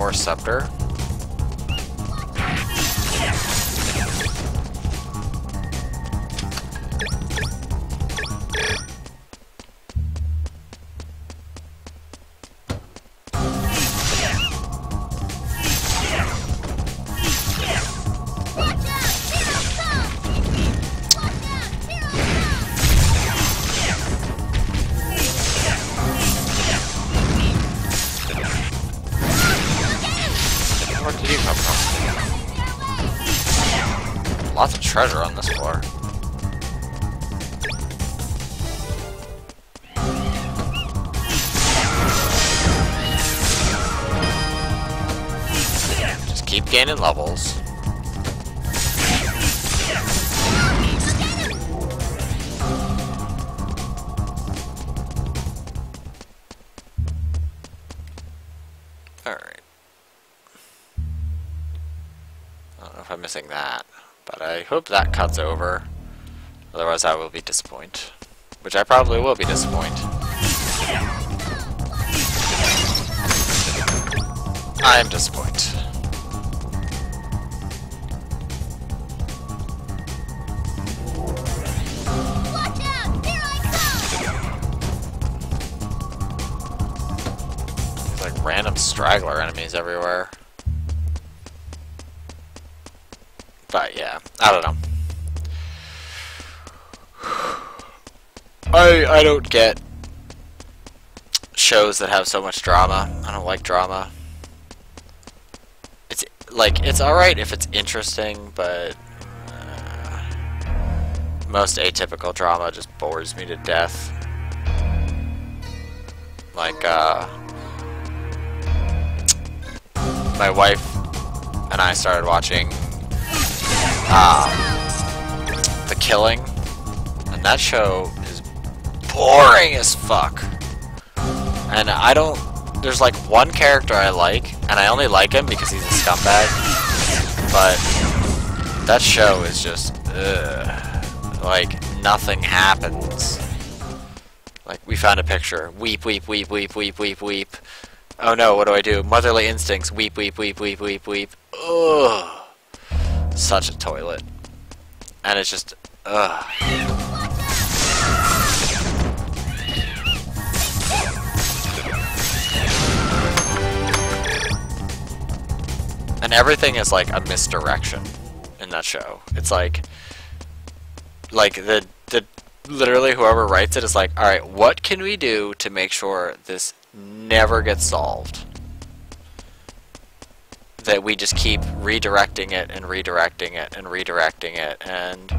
more scepter. Where did you come from? Lots of treasure on this floor. Just keep gaining levels. Alright. I don't know if I'm missing that, but I hope that cuts over. Otherwise I will be disappointed. Which I probably will be disappointed. I am disappointed. Watch out! Here I come! There's like random straggler enemies everywhere. But yeah, I don't know. I don't get shows that have so much drama. I don't like drama. It's like, it's alright if it's interesting, but most atypical drama just bores me to death. Like, my wife and I started watching The Killing, and that show is boring as fuck. And I don't, there's like one character I like, and I only like him because he's a scumbag, but that show is just, like, nothing happens. Like, we found a picture, weep, weep, weep, weep, weep, weep, weep. Oh no, what do I do? Motherly instincts, weep, weep, weep, weep, weep, weep. Ugh. Such a toilet. And it's just, ugh. And everything is like a misdirection in that show. It's like the literally whoever writes it is like, alright, what can we do to make sure this never gets solved? That we just keep redirecting it and redirecting it and redirecting it, and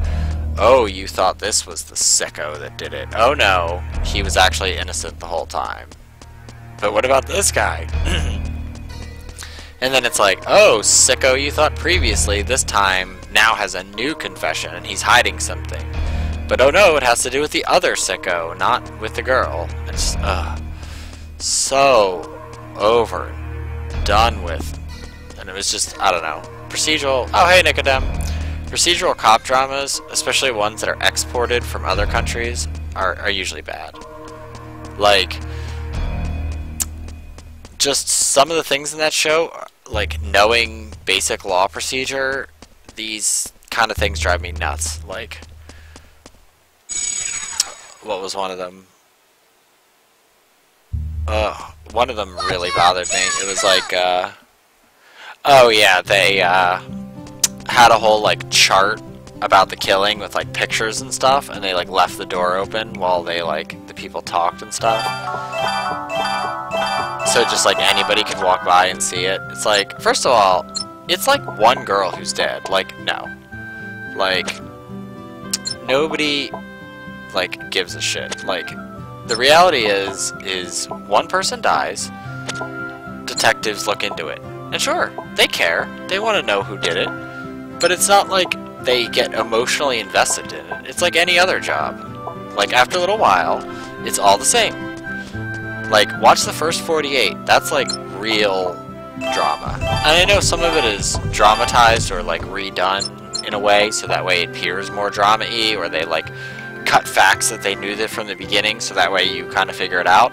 oh, you thought this was the sicko that did it. Oh no, he was actually innocent the whole time. But what about this guy? And then it's like, oh, sicko you thought previously, this time now has a new confession and he's hiding something. But oh no, it has to do with the other sicko, not with the girl. It's so over, done with. And it was just, I don't know, procedural, oh hey Nicodem, procedural cop dramas, especially ones that are exported from other countries, are usually bad. Like, just some of the things in that show, like knowing basic law procedure, these kind of things drive me nuts. Like, what was one of them? One of them really bothered me. It was like, oh yeah, they had a whole like chart about the killing with like pictures and stuff, and they like left the door open while they like the people talked and stuff. So just like anybody could walk by and see it. It's like, first of all, it's like one girl who's dead. Like, no. Like, nobody like gives a shit. Like, the reality is one person dies, detectives look into it. And sure, they care. They want to know who did it. But it's not like they get emotionally invested in it. It's like any other job. Like, after a little while, it's all the same. Like, watch the first 48. That's like real drama. And I know some of it is dramatized or like redone in a way, so that way it appears more drama-y, or they like cut facts that they knew that from the beginning, so that way you kind of figure it out.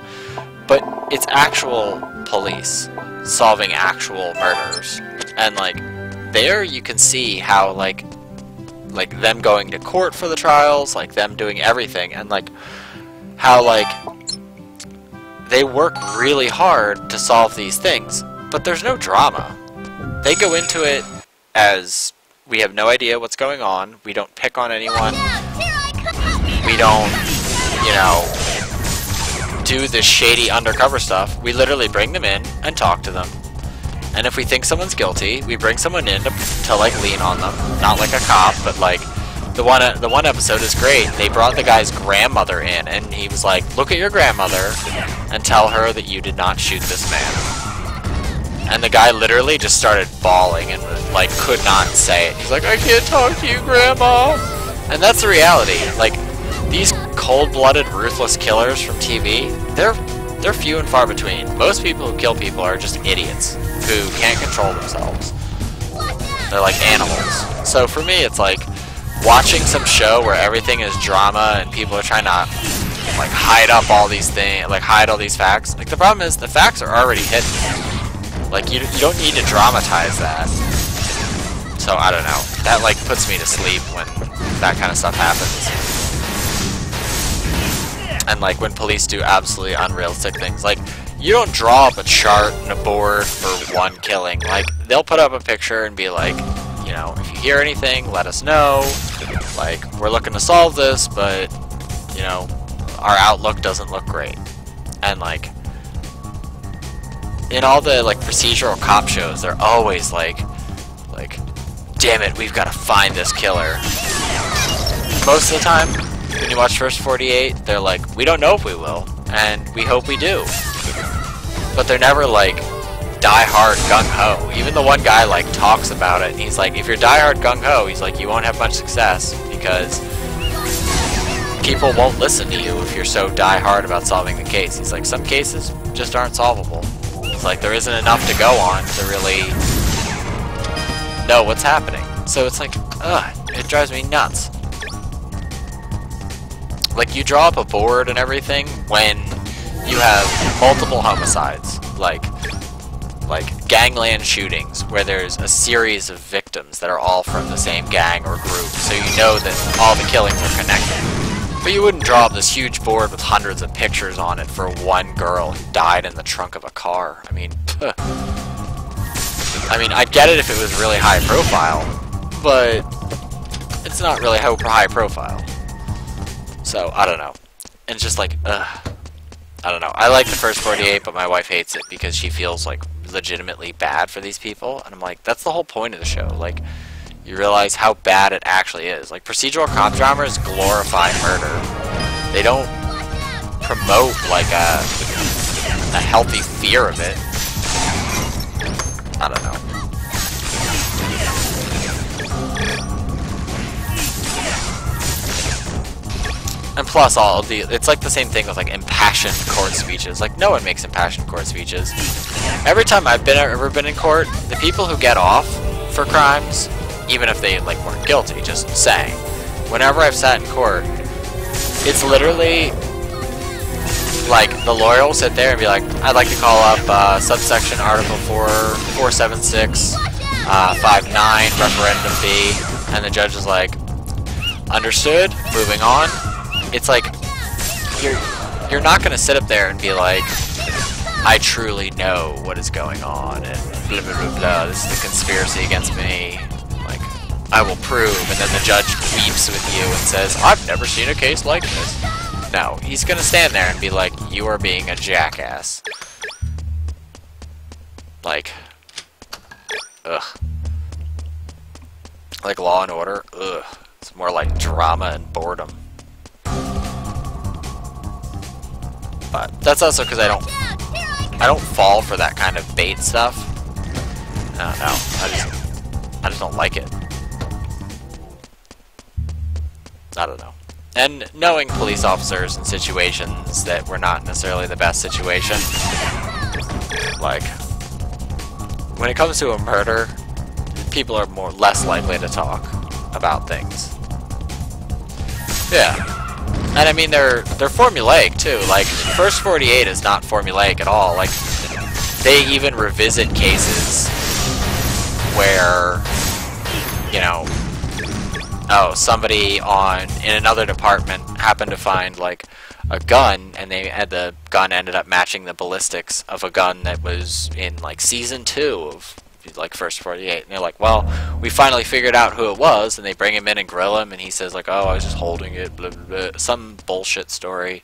But it's actual police solving actual murders. And like there you can see how like them going to court for the trials, like them doing everything, and like how like they work really hard to solve these things, but there's no drama. They go into it as we have no idea what's going on, we don't pick on anyone, we don't, you know, do this shady undercover stuff. We literally bring them in and talk to them. And if we think someone's guilty, we bring someone in to like lean on them. Not like a cop, but like the one episode is great. They brought the guy's grandmother in, and he was like, "Look at your grandmother and tell her that you did not shoot this man." And the guy literally just started bawling and like could not say it. He's like, "I can't talk to you, Grandma." And that's the reality. Like these cold-blooded, ruthless killers from TV, they're few and far between. Most people who kill people are just idiots who can't control themselves. They're like animals. So for me, it's like watching some show where everything is drama and people are trying to like hide up all these things, like hide all these facts. Like the problem is the facts are already hidden. Like you don't need to dramatize that. So I don't know. That like puts me to sleep when that kind of stuff happens. And like when police do absolutely unrealistic things, like you don't draw up a chart and a board for one killing. Like they'll put up a picture and be like, you know, if you hear anything, let us know. Like we're looking to solve this, but you know, our outlook doesn't look great. And like in all the like procedural cop shows, they're always like, damn it, we've got to find this killer. Most of the time, when you watch First 48, they're like, we don't know if we will, and we hope we do. But they're never like die-hard gung-ho. Even the one guy like talks about it, and he's like, if you're die-hard gung-ho, he's like, you won't have much success because people won't listen to you if you're so die-hard about solving the case. He's like, some cases just aren't solvable. It's like there isn't enough to go on to really know what's happening. So it's like, it drives me nuts. Like, you draw up a board and everything when you have multiple homicides, like gangland shootings, where there's a series of victims that are all from the same gang or group, so you know that all the killings are connected. But you wouldn't draw up this huge board with hundreds of pictures on it for one girl who died in the trunk of a car. I mean, I'd get it if it was really high profile, but it's not really high profile. So, I don't know. And it's just like, I don't know. I like the First 48, but my wife hates it because she feels, like, legitimately bad for these people. And I'm like, that's the whole point of the show. Like, you realize how bad it actually is. Like, procedural cop dramas glorify murder. They don't promote, like, a healthy fear of it. I don't know. And plus, it's like the same thing with like impassioned court speeches. Like, no one makes impassioned court speeches. Every time I've ever been in court, the people who get off for crimes, even if they like weren't guilty, just saying, whenever I've sat in court, it's literally like the lawyer will sit there and be like, I'd like to call up subsection Article 476 59 referendum B, and the judge is like, understood, moving on. It's like, you're not going to sit up there and be like, I truly know what is going on, and blah, blah, blah, blah, this is a conspiracy against me, like, I will prove, and then the judge weeps with you and says, I've never seen a case like this. No, he's going to stand there and be like, you are being a jackass. Like, ugh. Like Law and Order, ugh. It's more like drama and boredom. But that's also because I don't fall for that kind of bait stuff. No, I just don't like it. I don't know. And knowing police officers in situations that were not necessarily the best situation, like when it comes to a murder, people are less likely to talk about things. Yeah. And I mean, they're formulaic too. Like, First 48 is not formulaic at all. Like, they even revisit cases where, you know, oh, somebody in another department happened to find like a gun, and the gun ended up matching the ballistics of a gun that was in like season 2 of like First 48, and they're like, well, we finally figured out who it was, and they bring him in and grill him, and he says like, oh, I was just holding it, blah, blah, blah, some bullshit story,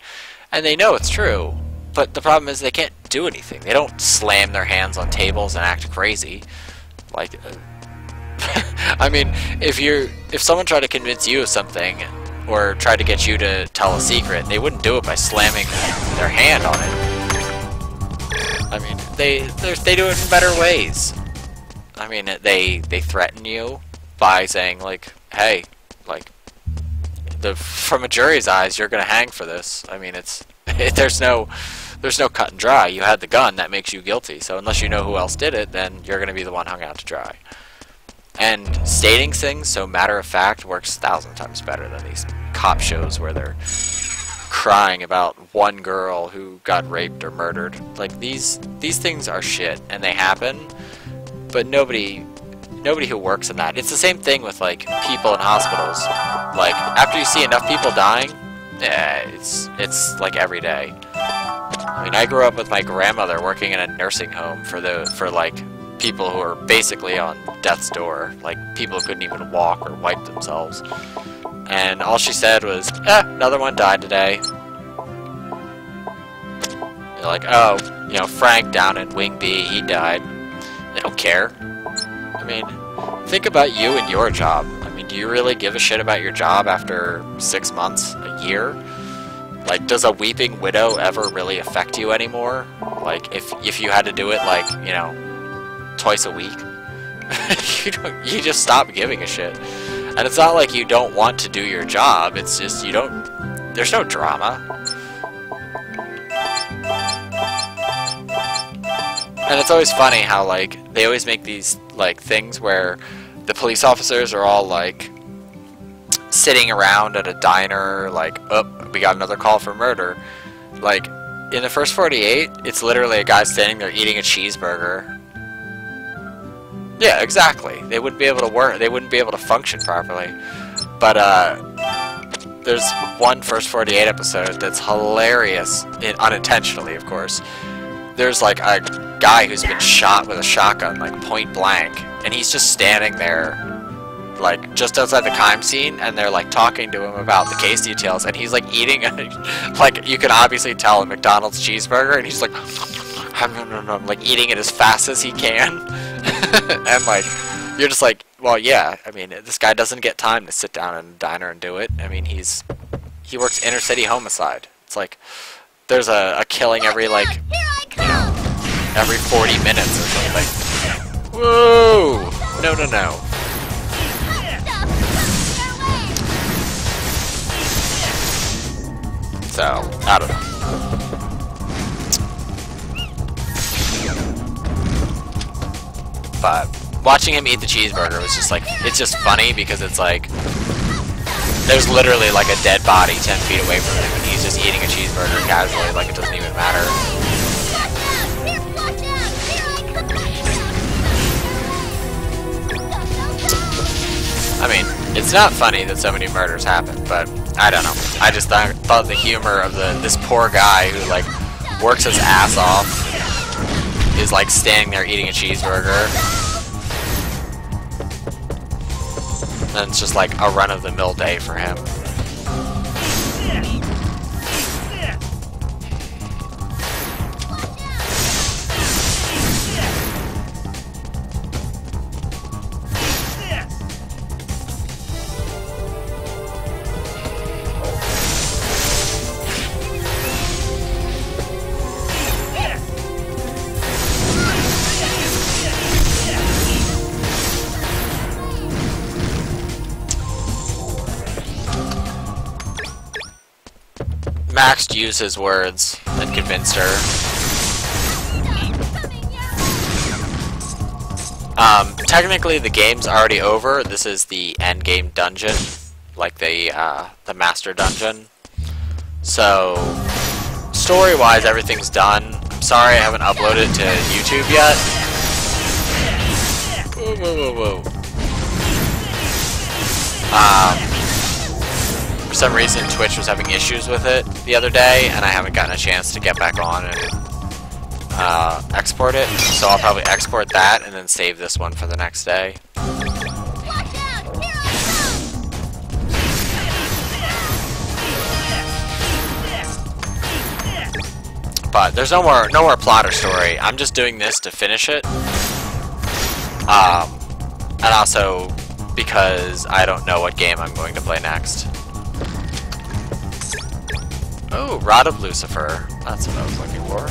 and they know it's true, but the problem is they can't do anything. They don't slam their hands on tables and act crazy, like. I mean, if someone tried to convince you of something, or tried to get you to tell a secret, they wouldn't do it by slamming their hand on it. I mean, they do it in better ways. I mean, they threaten you by saying like, hey, like, from a jury's eyes, you're gonna hang for this. I mean, there's no cut and dry. You had the gun, that makes you guilty. So unless you know who else did it, then you're gonna be the one hung out to dry. And stating things so matter of fact works 1,000 times better than these cop shows where they're crying about one girl who got raped or murdered. Like, these things are shit, and they happen, but nobody who works in that. It's the same thing with like people in hospitals. Like, after you see enough people dying, it's like every day. I mean, I grew up with my grandmother working in a nursing home for like people who are basically on death's door, like people who couldn't even walk or wipe themselves. And all she said was, another one died today. They're like, oh, you know, Frank down in Wing B, he died. They don't care. I mean, think about you and your job. I mean, do you really give a shit about your job after 6 months, a year? Like, does a weeping widow ever really affect you anymore? Like, if you had to do it, like, you know, twice a week, you just stop giving a shit. And it's not like you don't want to do your job, it's just there's no drama. And it's always funny how, like, they always make these, like, things where the police officers are all, like, sitting around at a diner, like, oh, we got another call for murder. Like, in the First 48, it's literally a guy standing there eating a cheeseburger. Yeah, exactly. They wouldn't be able to work. They wouldn't be able to function properly. But there's one First 48 episode that's hilarious, unintentionally, of course. There's like a guy who's been shot with a shotgun, like point blank, and he's just standing there, like just outside the crime scene, and they're like talking to him about the case details, and he's like eating, like you can obviously tell, a McDonald's cheeseburger, and he's like, like eating it as fast as he can. And like, you're just like, well, yeah, I mean, this guy doesn't get time to sit down in a diner and do it. I mean, he works inner city homicide. It's like, there's a killing every, like, you know, every 40 minutes or something. Whoa! No, no, no. So, I don't know. But watching him eat the cheeseburger was just like, it's just funny because it's like, there's literally like a dead body 10 feet away from him, and he's just eating a cheeseburger casually, like it doesn't even matter. I mean, it's not funny that so many murders happen, but I don't know. I just thought the humor of this poor guy who like works his ass off is like standing there eating a cheeseburger, and it's just like a run-of-the-mill day for him. Max used his words and convinced her. Technically the game's already over. This is the end game dungeon, like the master dungeon. So story-wise, everything's done, I'm sorry I haven't uploaded it to YouTube yet. Whoa, whoa, whoa, whoa. For some reason, Twitch was having issues with it the other day, and I haven't gotten a chance to get back on and export it. So I'll probably export that and then save this one for the next day. Watch out! Here I come! But there's no more plot or story. I'm just doing this to finish it. And also because I don't know what game I'm going to play next. Oh, Rod of Lucifer. That's what I was looking for.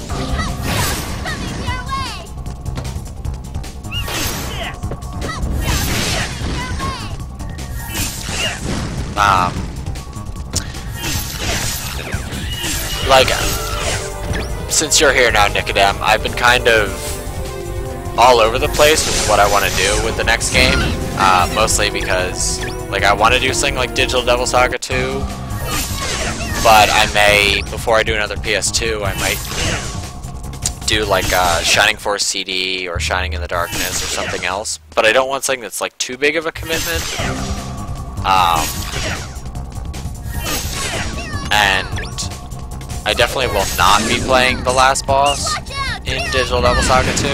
Coming your way! Like, since you're here now, Nicodem, I've been kind of all over the place with what I want to do with the next game. Mostly because, like, I want to do something like Digital Devil Saga 2, but I may, before I do another PS2, I might do like Shining Force CD or Shining in the Darkness or something else. But I don't want something that's like too big of a commitment. And I definitely will not be playing the last boss in Digital Devil Saga 2,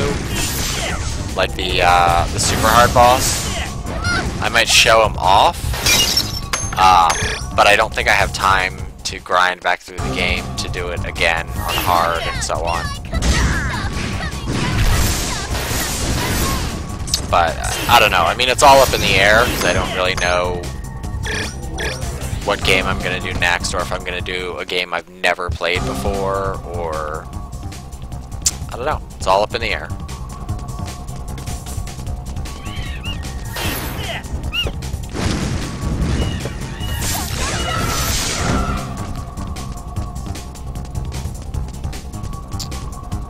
like the super hard boss. I might show him off, but I don't think I have time to grind back through the game to do it again on hard and so on. But I don't know. I mean, it's all up in the air because I don't really know what game I'm going to do next, or if I'm going to do a game I've never played before, or I don't know. It's all up in the air.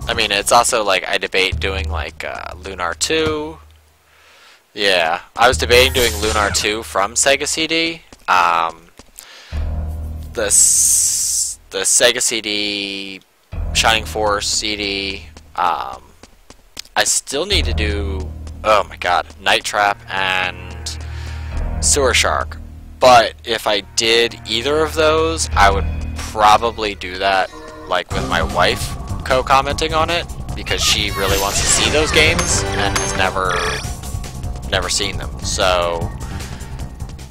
I mean, it's also like I debate doing like Lunar 2. Yeah, I was debating doing Lunar 2 from Sega CD. The Sega CD, Shining Force CD. I still need to do, oh my god, Night Trap and Sewer Shark. But if I did either of those, I would probably do that like with my wife co-commenting on it, because she really wants to see those games and has never seen them. So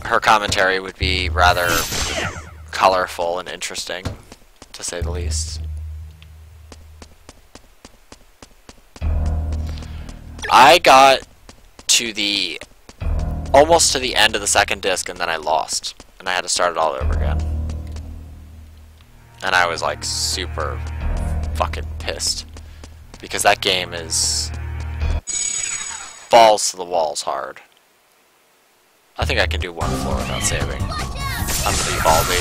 her commentary would be rather colorful and interesting, to say the least. I got to the almost to the end of the second disc and then I lost, and I had to start it all over again. And I was like super fucking pissed, because that game is balls to the walls hard. I think I can do one floor without saving. I'm gonna be Baldy.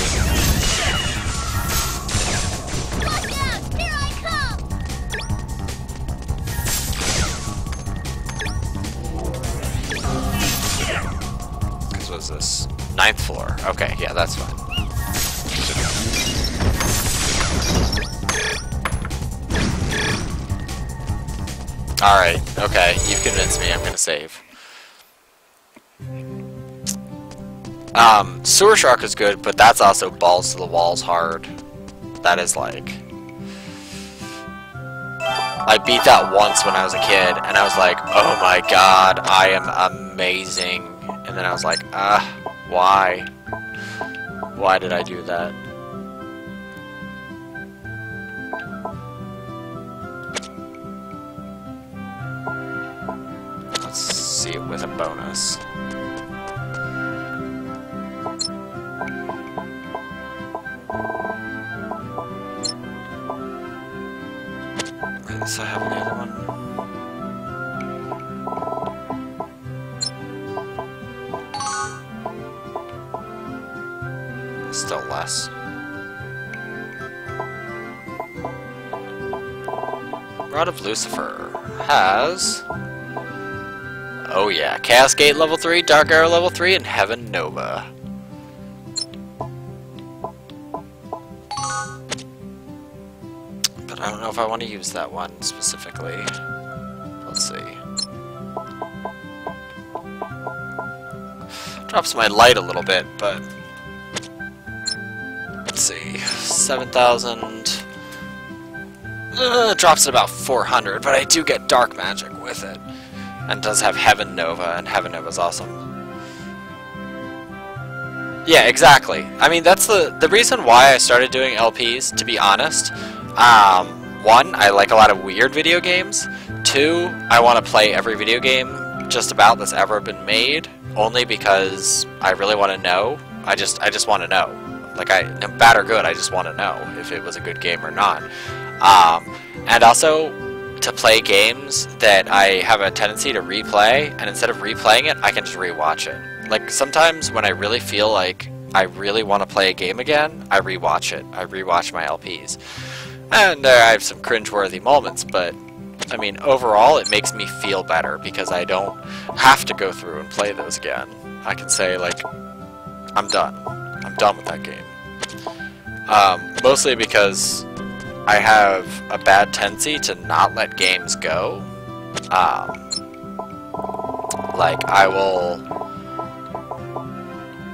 Watch out! Here I come! Because what is this? 9th floor. Okay, yeah, that's fine. Alright, okay, you've convinced me, I'm gonna save. Sewer Shark is good, but that's also balls to the walls hard. That is like... I beat that once when I was a kid, and I was like, oh my god, I am amazing. And then I was like, why? Why did I do that? Let's see it with a bonus. So I have the other one. Still less. Rod of Lucifer has... oh yeah, Chaos Gate level 3, Dark Arrow level 3, and Heaven Nova. But I don't know know if I want to use that one specifically. Let's see. Drops my light a little bit, but let's see. 7,000. Drops at about 400, but I do get Dark Magic with it. And does have Heaven Nova, and Heaven Nova's awesome. Yeah, exactly. I mean, that's the reason why I started doing LPs, to be honest. One, I like a lot of weird video games. Two, I want to play every video game just about that's ever been made, only because I really want to know. I just want to know. Like, no bad or good, I just want to know if it was a good game or not. And also to play games that I have a tendency to replay, and instead of replaying it, I can just rewatch it. Like, sometimes when I really feel like I really want to play a game again, I rewatch it. I rewatch my LPs. And I have some cringeworthy moments, but I mean, overall, it makes me feel better because I don't have to go through and play those again. I can say, like, I'm done. I'm done with that game. Mostly because I have a bad tendency to not let games go. Like, I will...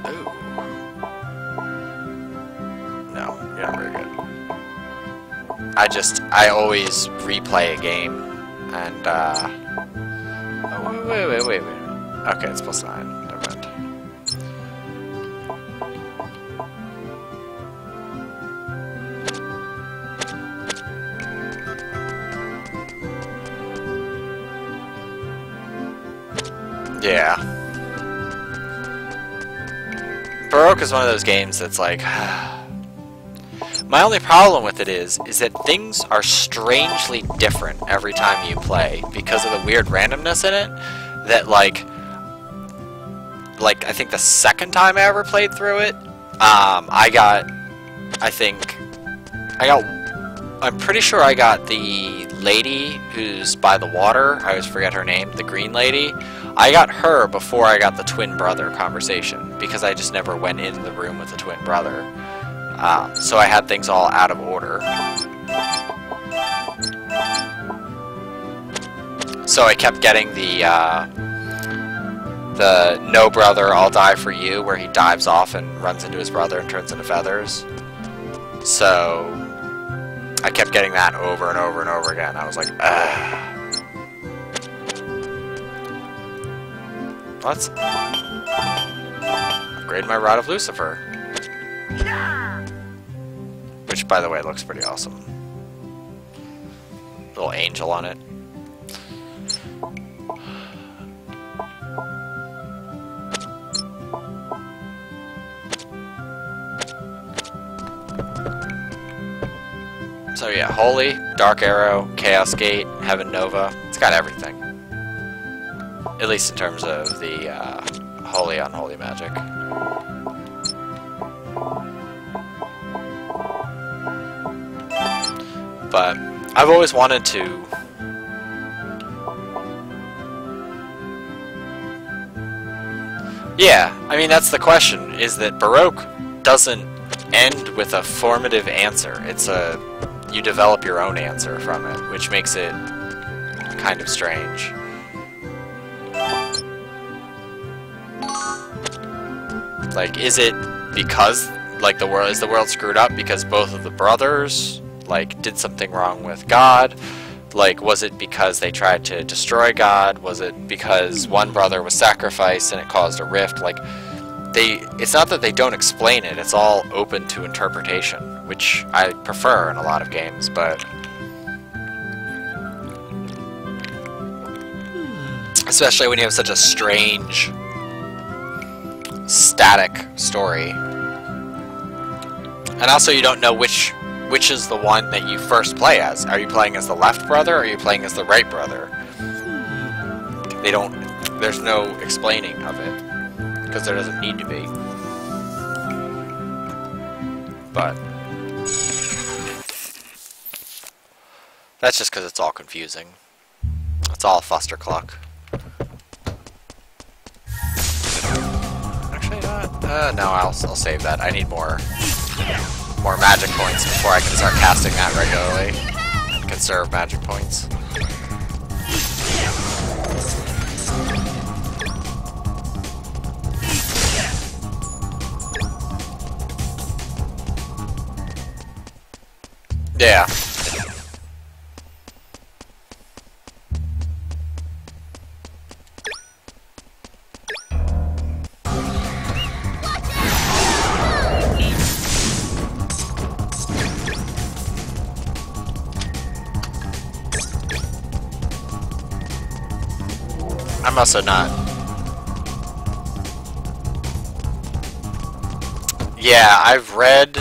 Ooh. No, you're not very good. I always replay a game, and, oh, wait. Okay, it's +9. Never mind. Yeah. Baroque is one of those games that's like... My only problem with it is that things are strangely different every time you play because of the weird randomness in it. That like I think the second time I ever played through it, I'm pretty sure I got the lady who's by the water. I always forget her name. The green lady. I got her before I got the twin brother conversation because I just never went into the room with the twin brother. So I had things all out of order. So I kept getting the no brother, I'll die for you, where he dives off and runs into his brother and turns into feathers. So I kept getting that over and over and over again. I was like, let's upgrade my Rod of Lucifer. Which, by the way, looks pretty awesome. Little angel on it. So yeah, Holy, Dark Arrow, Chaos Gate, Heaven Nova. It's got everything. At least in terms of the Holy Unholy magic. But I've always wanted to... Yeah, I mean, that's the question, is that Baroque doesn't end with a formative answer. It's a... You develop your own answer from it, which makes it kind of strange. Like, is it because, like, is the world screwed up because both of the brothers... like, did something wrong with God? Like, was it because they tried to destroy God? Was it because one brother was sacrificed and it caused a rift? Like, it's not that they don't explain it, it's all open to interpretation, which I prefer in a lot of games, but... especially when you have such a strange, static story. And also you don't know which is the one that you first play as. Are you playing as the left brother, or are you playing as the right brother? There's no explaining of it, because there doesn't need to be. But that's just because it's all confusing. It's all fustercluck. Actually, no, I'll save that. I need more magic points before I can start casting that regularly. conserve magic points. Yeah. I'm also not. Yeah, I've read,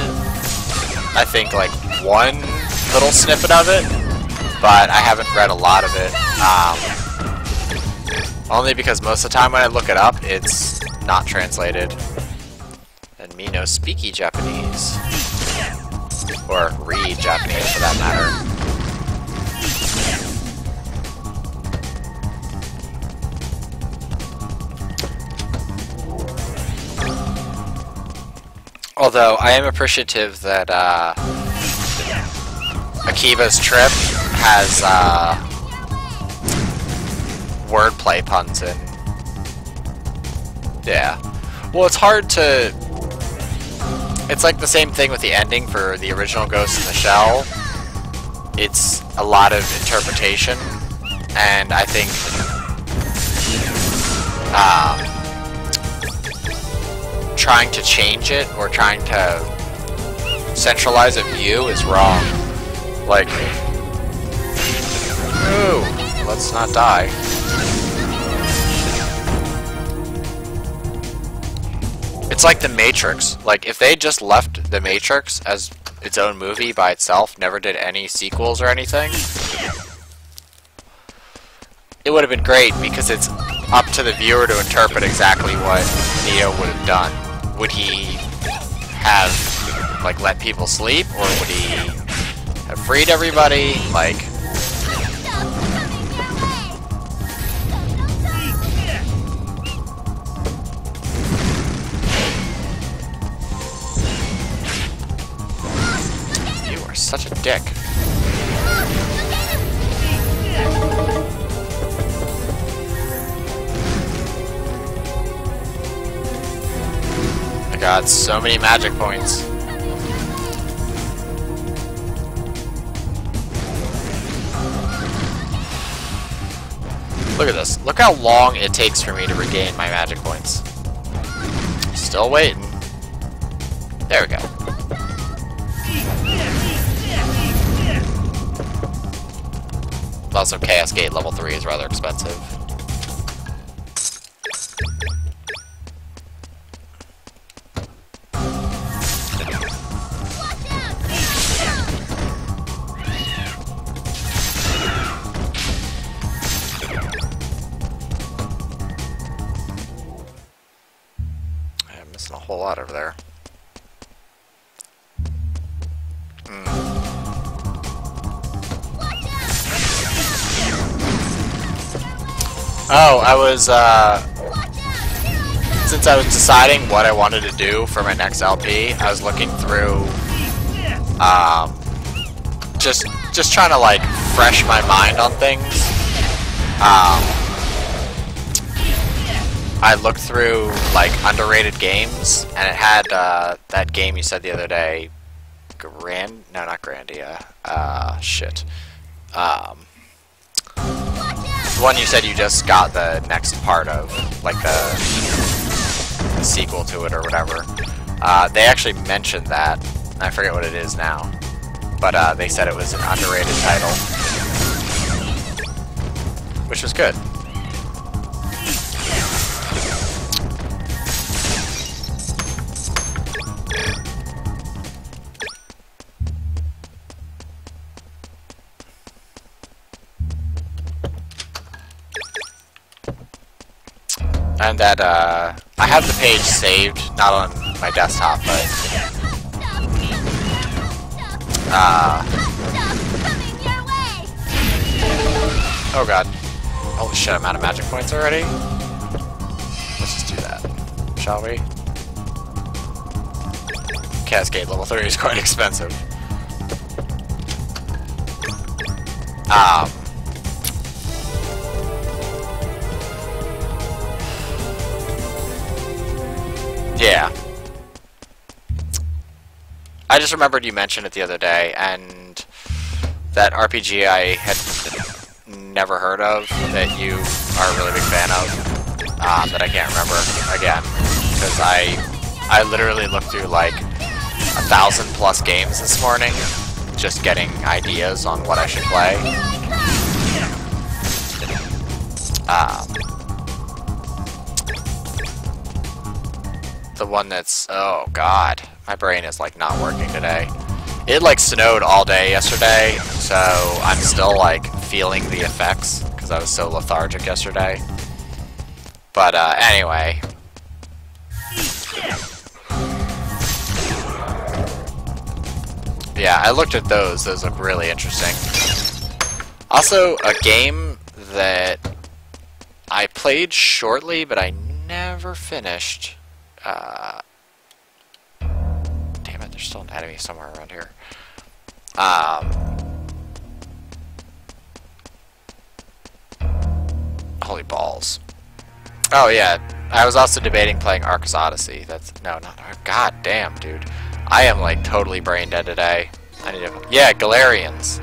I think, like, one little snippet of it, but I haven't read a lot of it. Only because most of the time when I look it up, it's not translated. And me no speaky Japanese. Or read Japanese, for that matter. Although, I am appreciative that, Akiba's Trip has, wordplay puns in. Yeah. Well, it's hard to... It's like the same thing with the ending for the original Ghost in the Shell. It's a lot of interpretation, and I think, trying to change it or trying to centralize a view is wrong. Like, ooh, let's not die. It's like The Matrix. Like, if they just left The Matrix as its own movie by itself, never did any sequels or anything, it would have been great, because it's up to the viewer to interpret exactly what Neo would have done. Would he have, like, let people sleep, or would he have freed everybody? Like, you are such a dick. I got so many magic points. Look at this. Look how long it takes for me to regain my magic points. Still waiting. There we go. Also, Chaos Gate level 3 is rather expensive. I'm missing a whole lot over there. Oh, I was, since I was deciding what I wanted to do for my next LP, I was looking through, just trying to, like, fresh my mind on things. I looked through, like, underrated games, and it had, that game you said the other day, no, not Grandia, shit. The one you said you just got the next part of, like the sequel to it or whatever. They actually mentioned that. I forget what it is now. But they said it was an underrated title. Which was good. And that, I have the page saved, not on my desktop, but, oh god. Holy shit, I'm out of magic points already? Let's just do that, shall we? Cascade level 3 is quite expensive. Yeah. I just remembered you mentioned it the other day, and that RPG I had never heard of, that you are a really big fan of, that I can't remember again, because I literally looked through like 1,000+ games this morning, just getting ideas on what I should play. The one that's, oh god, my brain is like not working today. It like snowed all day yesterday, so I'm still like feeling the effects because I was so lethargic yesterday. But anyway. Yeah, I looked at those. Those look really interesting. Also, a game that I played shortly, but I never finished. Damn it, there's still an enemy somewhere around here. Holy balls. Oh yeah, I was also debating playing Arc's Odyssey. That's, no, not, god damn, dude. I am like totally brain dead today. I need to, yeah, Galarians.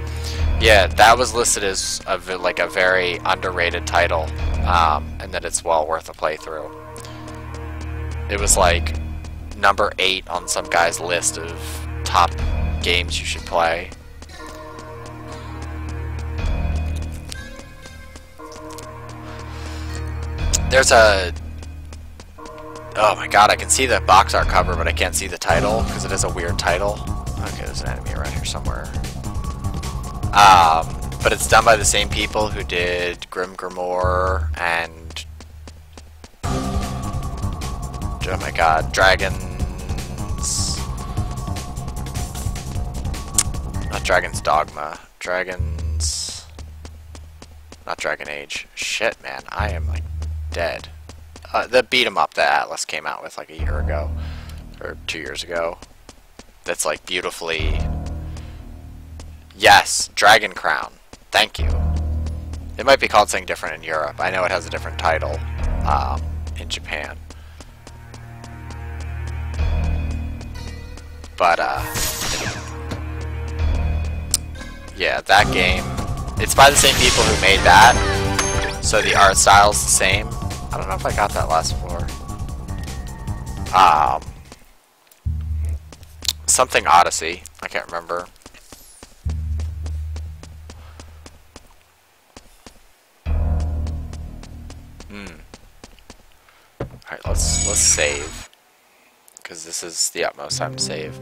Yeah, that was listed as like a very underrated title, and that it's well worth a playthrough. It was like number 8 on some guy's list of top games you should play. There's a... Oh my god, I can see the box art cover, but I can't see the title, because it is a weird title. Okay, there's an enemy around here somewhere. But it's done by the same people who did Grim Grimoire and... Oh my god, Dragons... Not Dragon's Dogma. Dragons... Not Dragon Age. Shit, man, I am like dead. The beat 'em up that Atlas came out with like a year ago. Or 2 years ago. That's like beautifully... Yes, Dragon Crown. Thank you. It might be called something different in Europe. I know it has a different title in Japan. But, yeah, that game, it's by the same people who made that, so the art style's the same. I don't know if I got that last floor. Something Odyssey, I can't remember. Alright, let's save. Because this is the utmost time to save.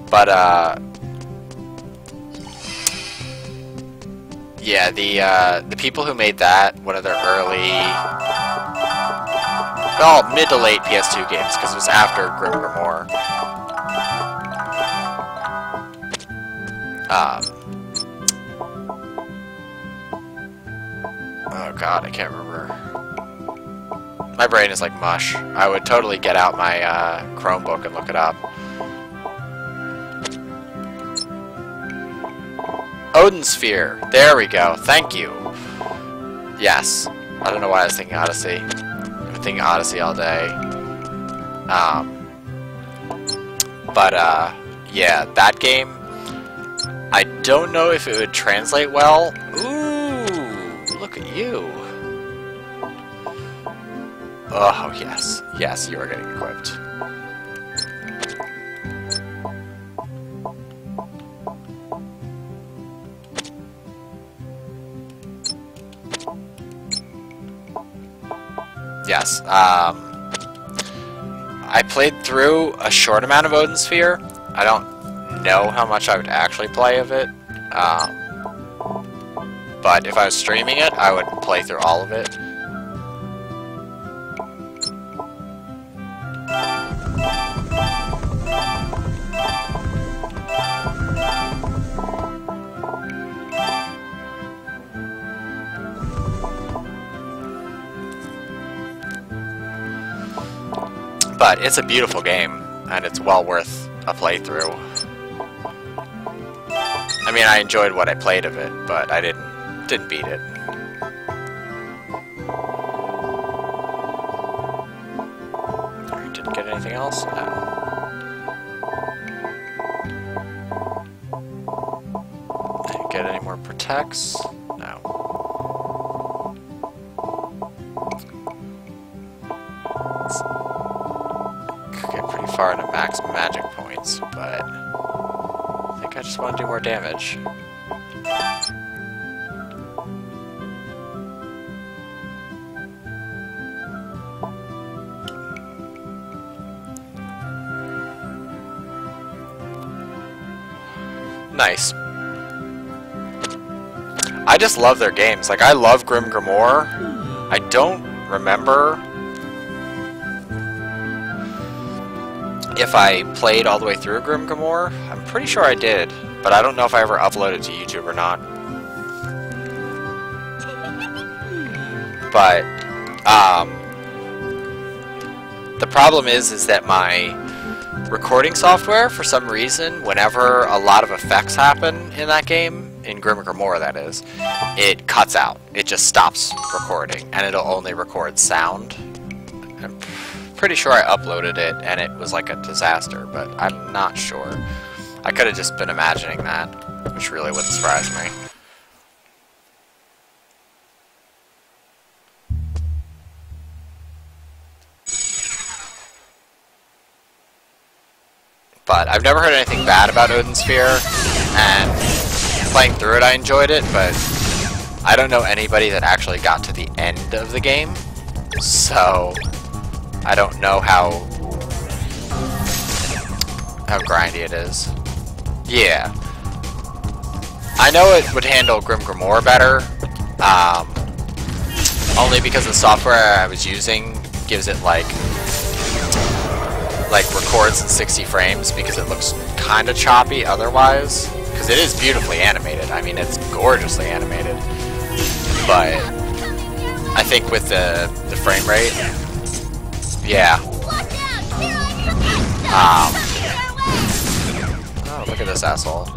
But, yeah, the people who made that, one of their early, well, mid to late PS2 games, because it was after Grim Grimoire. Oh god, I can't remember. My brain is like mush. I would totally get out my Chromebook and look it up. Odin Sphere. There we go. Thank you. Yes. I don't know why I was thinking Odyssey. I've been thinking Odyssey all day. Yeah, that game, I don't know if it would translate well. Ooh, look at you. Oh, yes. Yes, you are getting equipped. Yes, I played through a short amount of Odin Sphere. I don't know how much I would actually play of it. But if I was streaming it, I would play through all of it. But it's a beautiful game, and it's well worth a playthrough. I mean, I enjoyed what I played of it, but I didn't Didn't beat it. Didn't get anything else? No. Didn't get any more protects? No. Could get pretty far into max magic points, but I think I just want to do more damage. Nice. I just love their games. Like, I love Grim Grimoire. I don't remember if I played all the way through Grim Grimoire. I'm pretty sure I did, but I don't know if I ever uploaded to YouTube or not. But, the problem is that my recording software, for some reason, whenever a lot of effects happen in that game, in Grim Grimoire that is, it cuts out. It just stops recording, and it'll only record sound. I'm pretty sure I uploaded it, and it was like a disaster, but I'm not sure. I could have just been imagining that, which really wouldn't surprise me. But I've never heard anything bad about Odin Sphere, and playing through it I enjoyed it, but I don't know anybody that actually got to the end of the game, so I don't know how grindy it is. Yeah. I know it would handle Grim Grimoire better, only because the software I was using gives it like records in 60 frames because it looks kind of choppy otherwise. Because it is beautifully animated. I mean, it's gorgeously animated. But I think with the frame rate, yeah. Oh, look at this asshole.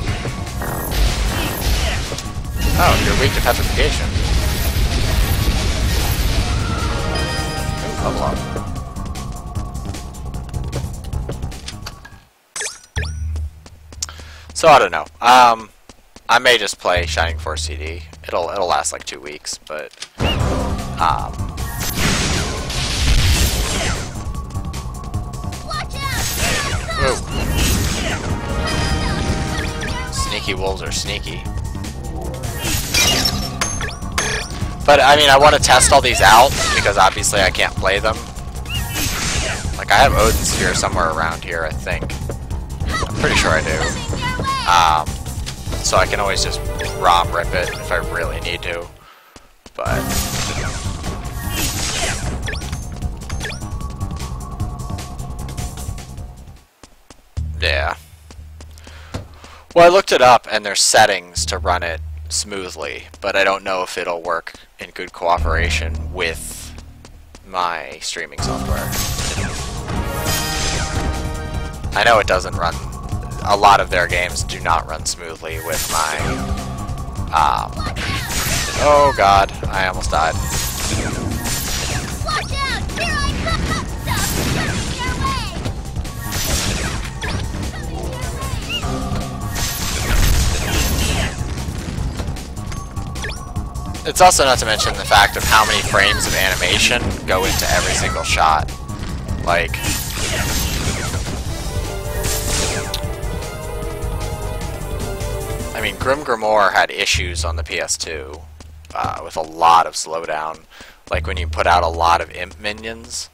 Oh, you're weak to petrification. Ooh, level up. So I don't know. I may just play Shining Force CD. It'll last like 2 weeks, but Whoa. Sneaky wolves are sneaky. But I mean, I want to test all these out because obviously I can't play them. Like, I have Odin Sphere somewhere around here, I think. I'm pretty sure I do. So I can always just ROM rip it if I really need to. But yeah. Well, I looked it up and there's settings to run it smoothly, but I don't know if it'll work in good cooperation with my streaming software. I know it doesn't run. A lot of their games do not run smoothly with my, oh god, I almost died. Watch out! Here I come! It's also not to mention the fact of how many frames of animation go into every single shot. Like, I mean, Grim Grimoire had issues on the PS2 with a lot of slowdown. Like when you put out a lot of imp minions,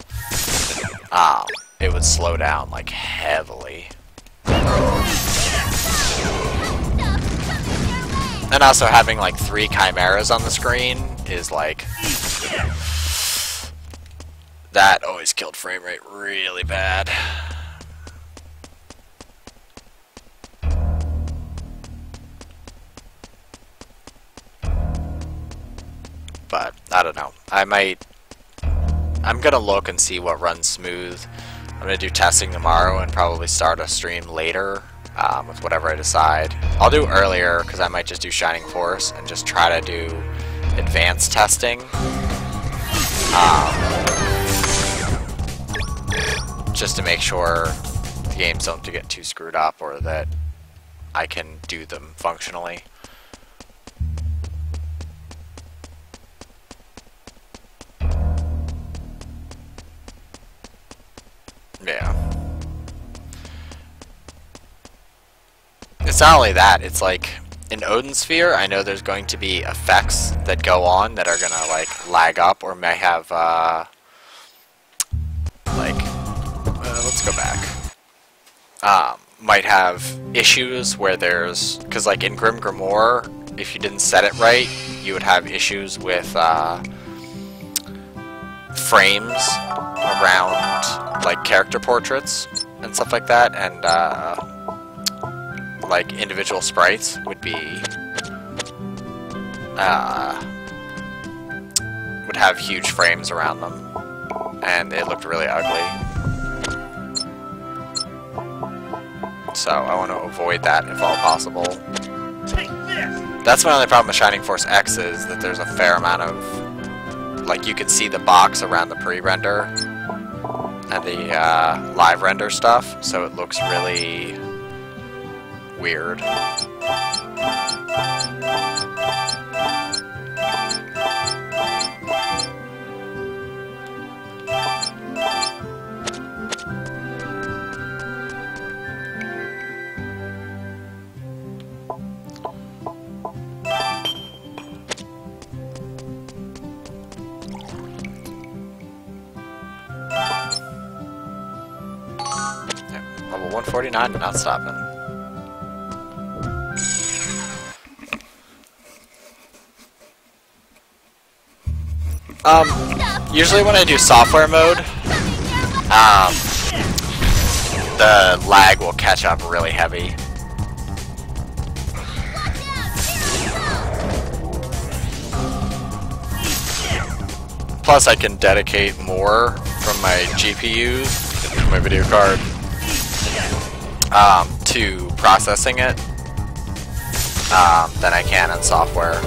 it would slow down like heavily. And also having like 3 chimeras on the screen is like, that always killed frame rate really bad. But I don't know. I'm gonna look and see what runs smooth. I'm gonna do testing tomorrow and probably start a stream later with whatever I decide. I'll do earlier because I might just do Shining Force and just try to do advanced testing. Just to make sure the games don't get too screwed up or that I can do them functionally. Yeah. It's not only that, it's like in Odin Sphere, I know there's going to be effects that go on that are gonna like lag up or may have let's go back. Might have issues where there's, because like in Grim Grimoire, if you didn't set it right, you would have issues with frames around like character portraits and stuff like that, and like individual sprites would be would have huge frames around them, and it looked really ugly. So I want to avoid that if all possible. That's my only problem with Shining Force X, is that there's a fair amount of, like, you can see the box around the pre-render and the live render stuff, so it looks really weird. Level 149, not stopping. Usually when I do software mode, the lag will catch up really heavy. Plus I can dedicate more from my GPU, my video card, to processing it than I can in software.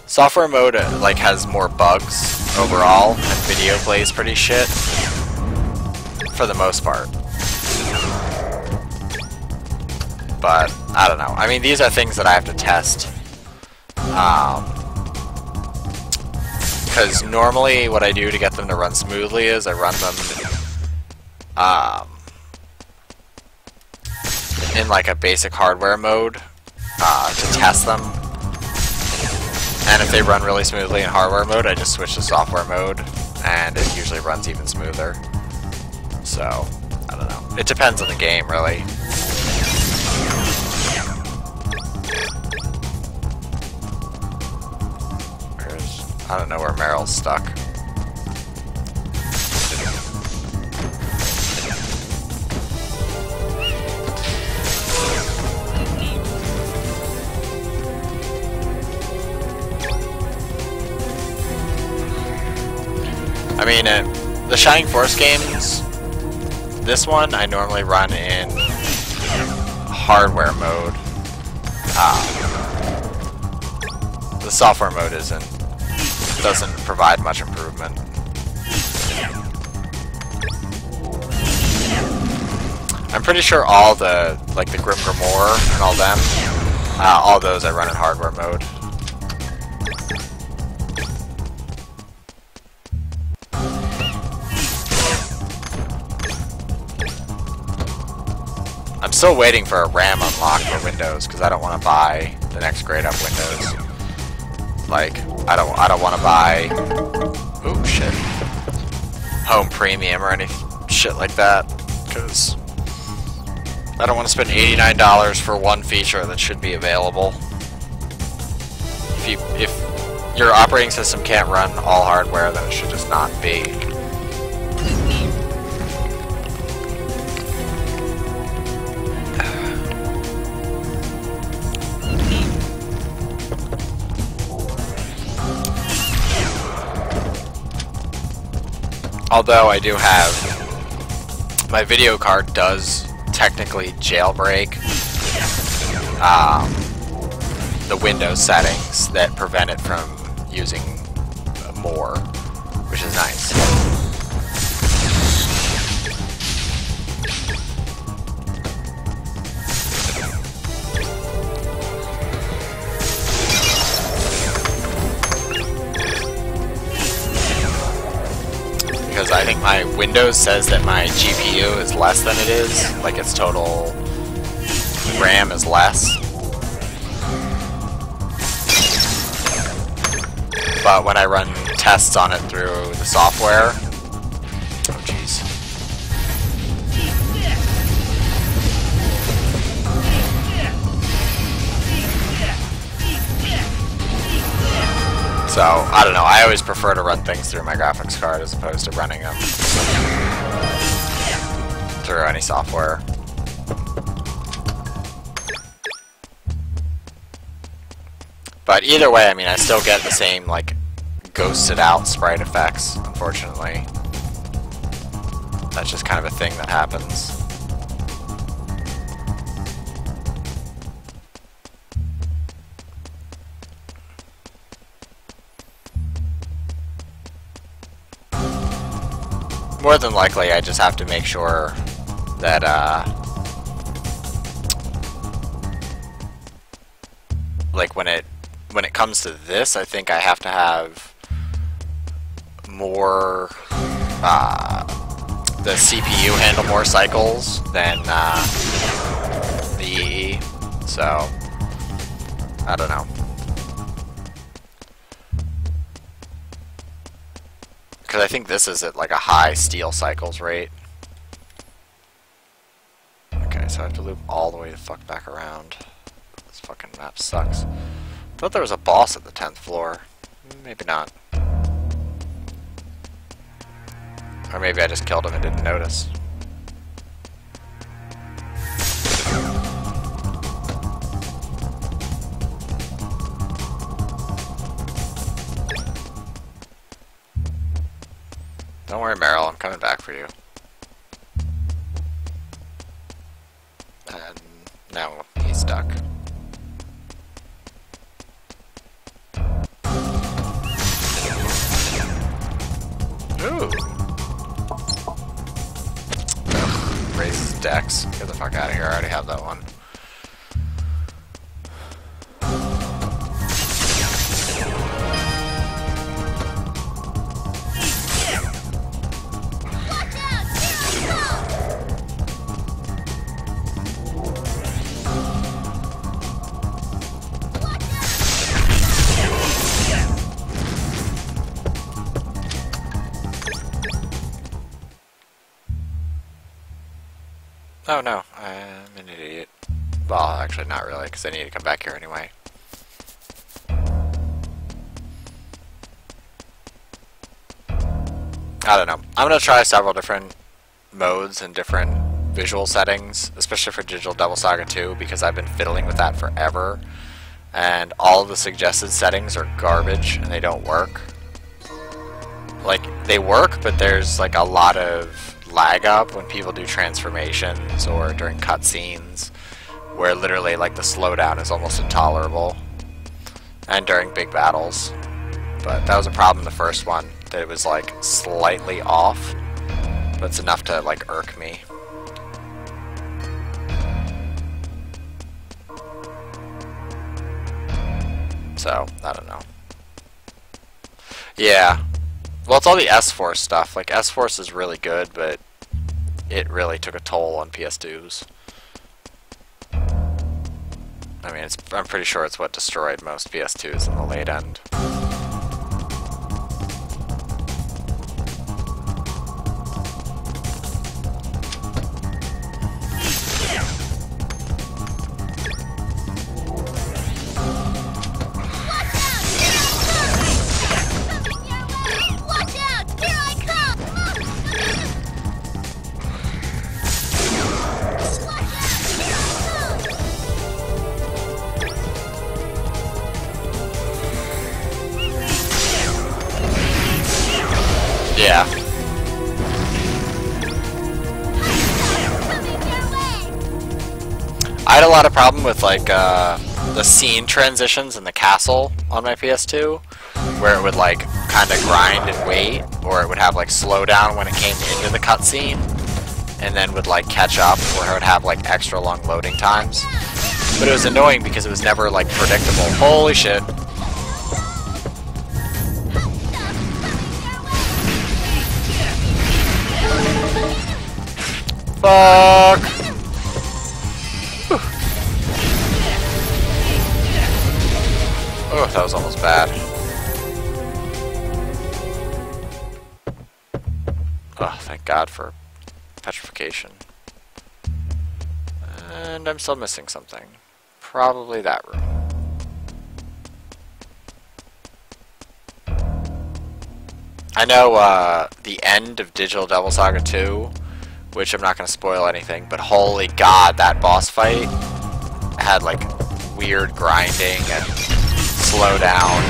Software mode like has more bugs overall, and video plays pretty shit for the most part. But I don't know. I mean, these are things that I have to test. Because normally what I do to get them to run smoothly is I run them in like a basic hardware mode to test them, and if they run really smoothly in hardware mode, I just switch to software mode and it usually runs even smoother. So I don't know, it depends on the game really. I don't know where Meryl's stuck. I mean, the Shining Force games, this one I normally run in hardware mode. The software mode doesn't provide much improvement. I'm pretty sure all the, like the Grim Grimoire and all them, all those I run in hardware mode. I'm still waiting for a RAM unlock for Windows because I don't want to buy the next grade up Windows. Like, I don't want to buy, oh shit, Home Premium or any shit like that, because I don't want to spend $89 for one feature that should be available. If your operating system can't run all hardware, then it should just not be. Although I do have, my video card does technically jailbreak the Windows settings that prevent it from using more, which is nice. Because I think my Windows says that my GPU is less than it is, like its total RAM is less. But when I run tests on it through the software, oh jeez. So, I don't know, I always prefer to run things through my graphics card as opposed to running them through any software. But either way, I mean, I still get the same, like, ghosted out sprite effects, unfortunately. That's just kind of a thing that happens. More than likely, I just have to make sure that, like, when it comes to this, I think I have to have more, the CPU handle more cycles than, the EE, so, I don't know. Because I think this is at, like, a high steal cycles rate. Okay, so I have to loop all the way the fuck back around. This fucking map sucks. Thought there was a boss at the 10th floor. Maybe not. Or maybe I just killed him and didn't notice. Don't worry, Meryl, I'm coming back for you. And now he's stuck. Ooh. Ugh, raises dex. Get the fuck out of here. I already have that one. Oh no, I'm an idiot. Well, actually not really, because I need to come back here anyway. I don't know. I'm going to try several different modes and different visual settings, especially for Digital Devil Saga 2, because I've been fiddling with that forever. And all of the suggested settings are garbage, and they don't work. Like, they work, but there's like a lot of lag up when people do transformations or during cutscenes, where literally like the slowdown is almost intolerable, and during big battles. But that was a problem in the first one, that it was like slightly off, but it's enough to like irk me. So, I don't know. Yeah. Well, it's all the S-Force stuff. Like, S-Force is really good, but it really took a toll on PS2s. I mean, I'm pretty sure it's what destroyed most PS2s in the late end. Yeah. I had a lot of problem with like the scene transitions in the castle on my PS2, where it would like kind of grind and wait, or it would have like slowdown when it came into the cutscene, and then would like catch up, or it would have like extra long loading times. But it was annoying because it was never like predictable. Holy shit. Fuck! Whew. Oh, that was almost bad. Oh, thank God for petrification. And I'm still missing something. Probably that room. I know the end of Digital Devil Saga 2, which I'm not going to spoil anything, but holy God, that boss fight had like weird grinding and slowdown.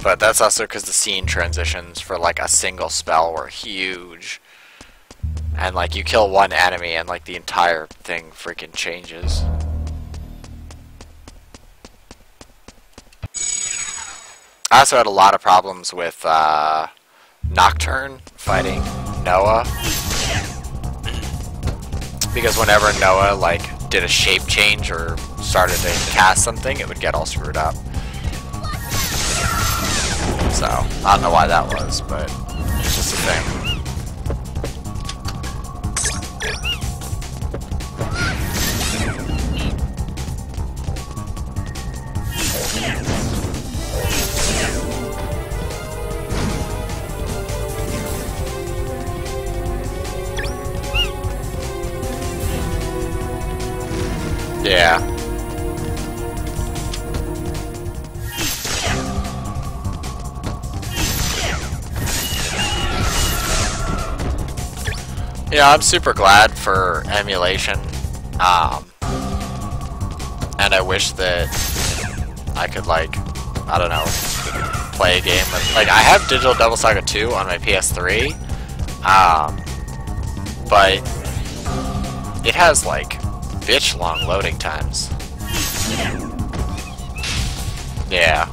But that's also because the scene transitions for like a single spell were huge. And like you kill one enemy and like the entire thing freaking changes. I also had a lot of problems with Nocturne fighting Noah. Because whenever Noah like did a shape change or started to cast something, it would get all screwed up. So, I don't know why that was, but it's just a thing. Yeah. Yeah, I'm super glad for emulation, and I wish that I could, like, I don't know, play a game with, like, I have Digital Devil Saga 2 on my PS3, but it has, like, bitch long loading times. Yeah.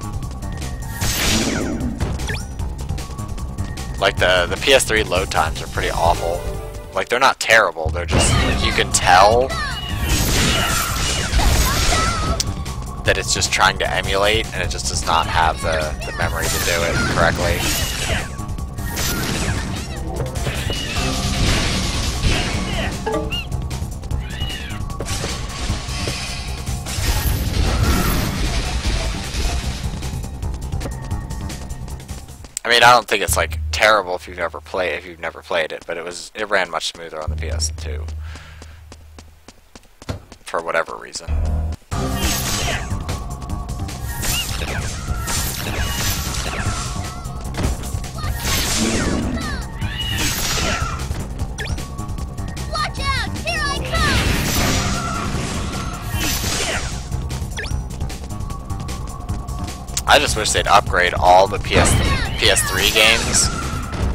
Like, the PS3 load times are pretty awful. Like, they're not terrible, they're just, like, you can tell that it's just trying to emulate, and it just does not have the memory to do it correctly. I mean, I don't think it's, like, terrible if you've never played it, but it ran much smoother on the PS2 for whatever reason. Watch out! Here I come! I just wish they'd upgrade all the PS3 games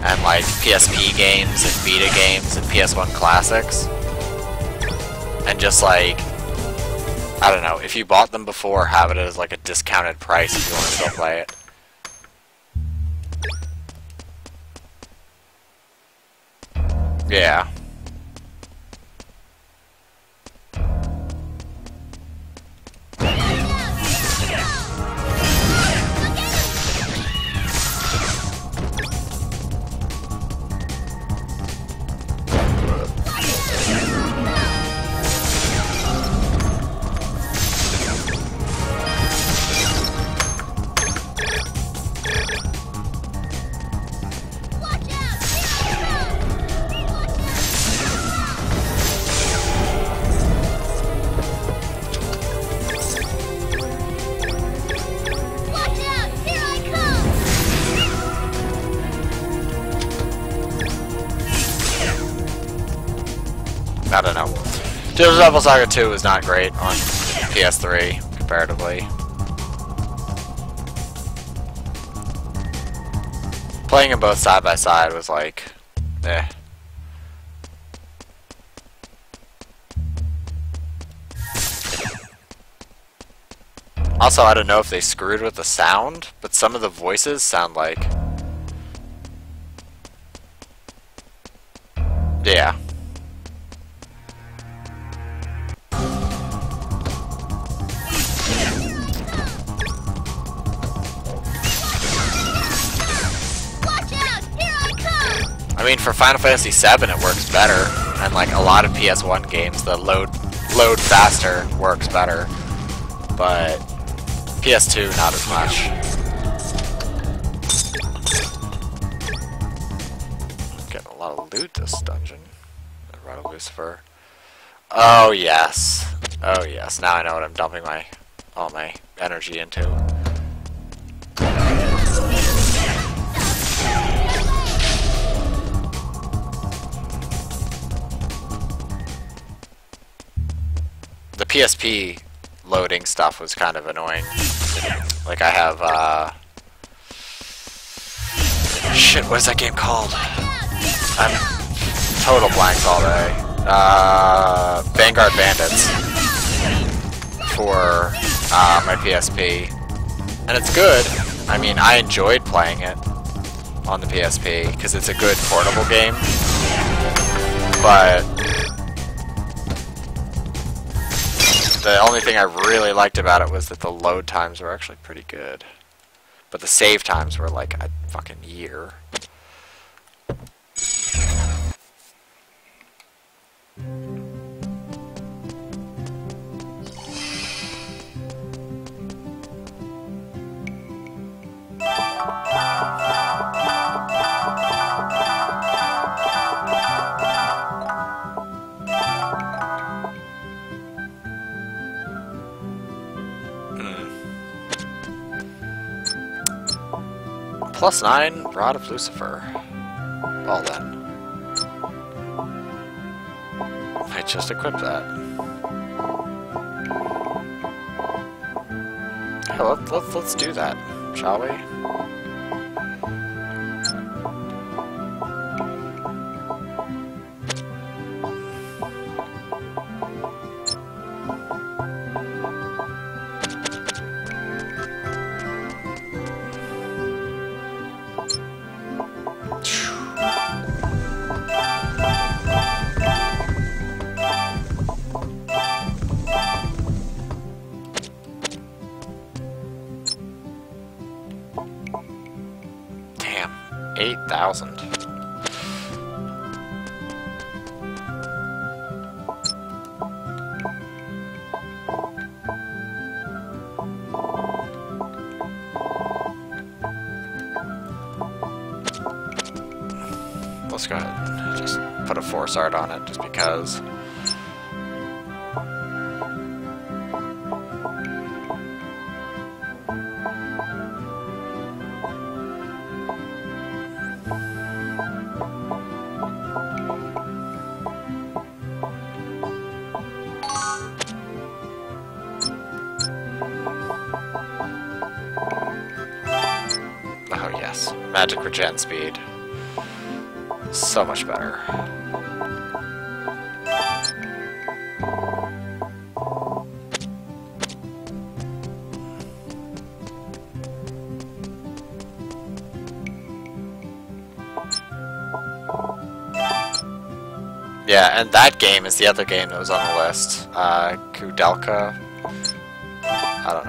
and like PSP games and Vita games and PS1 classics, and just like, I don't know, if you bought them before, have it as like a discounted price if you want to still play it. Yeah. I don't know. Digital Devil Saga 2 is not great on PS3, comparatively. Playing them both side by side was like, eh. Also, I don't know if they screwed with the sound, but some of the voices sound like... Yeah. Watch out! Here I come! I mean, for Final Fantasy VII, it works better, and like a lot of PS1 games, the load faster works better, but PS2 not as much. Getting a lot of loot this dungeon. Rod of Lucifer. Oh yes, oh yes. Now I know what I'm dumping all my energy into. The PSP loading stuff was kind of annoying. Like I have, shit, what is that game called? I'm total blanks all day. Vanguard Bandits for my PSP. And it's good. I mean, I enjoyed playing it on the PSP because it's a good portable game. But the only thing I really liked about it was that the load times were actually pretty good. But the save times were like a fucking year. +9 Rod of Lucifer. Well then. I just equipped that. Yeah, let's do that, shall we? Damn, 8,000. Let's go ahead and just put a force art on it, just because. Oh yes, magic regen speed. So much better. Yeah, and that game is the other game that was on the list. Kudelka. I don't know.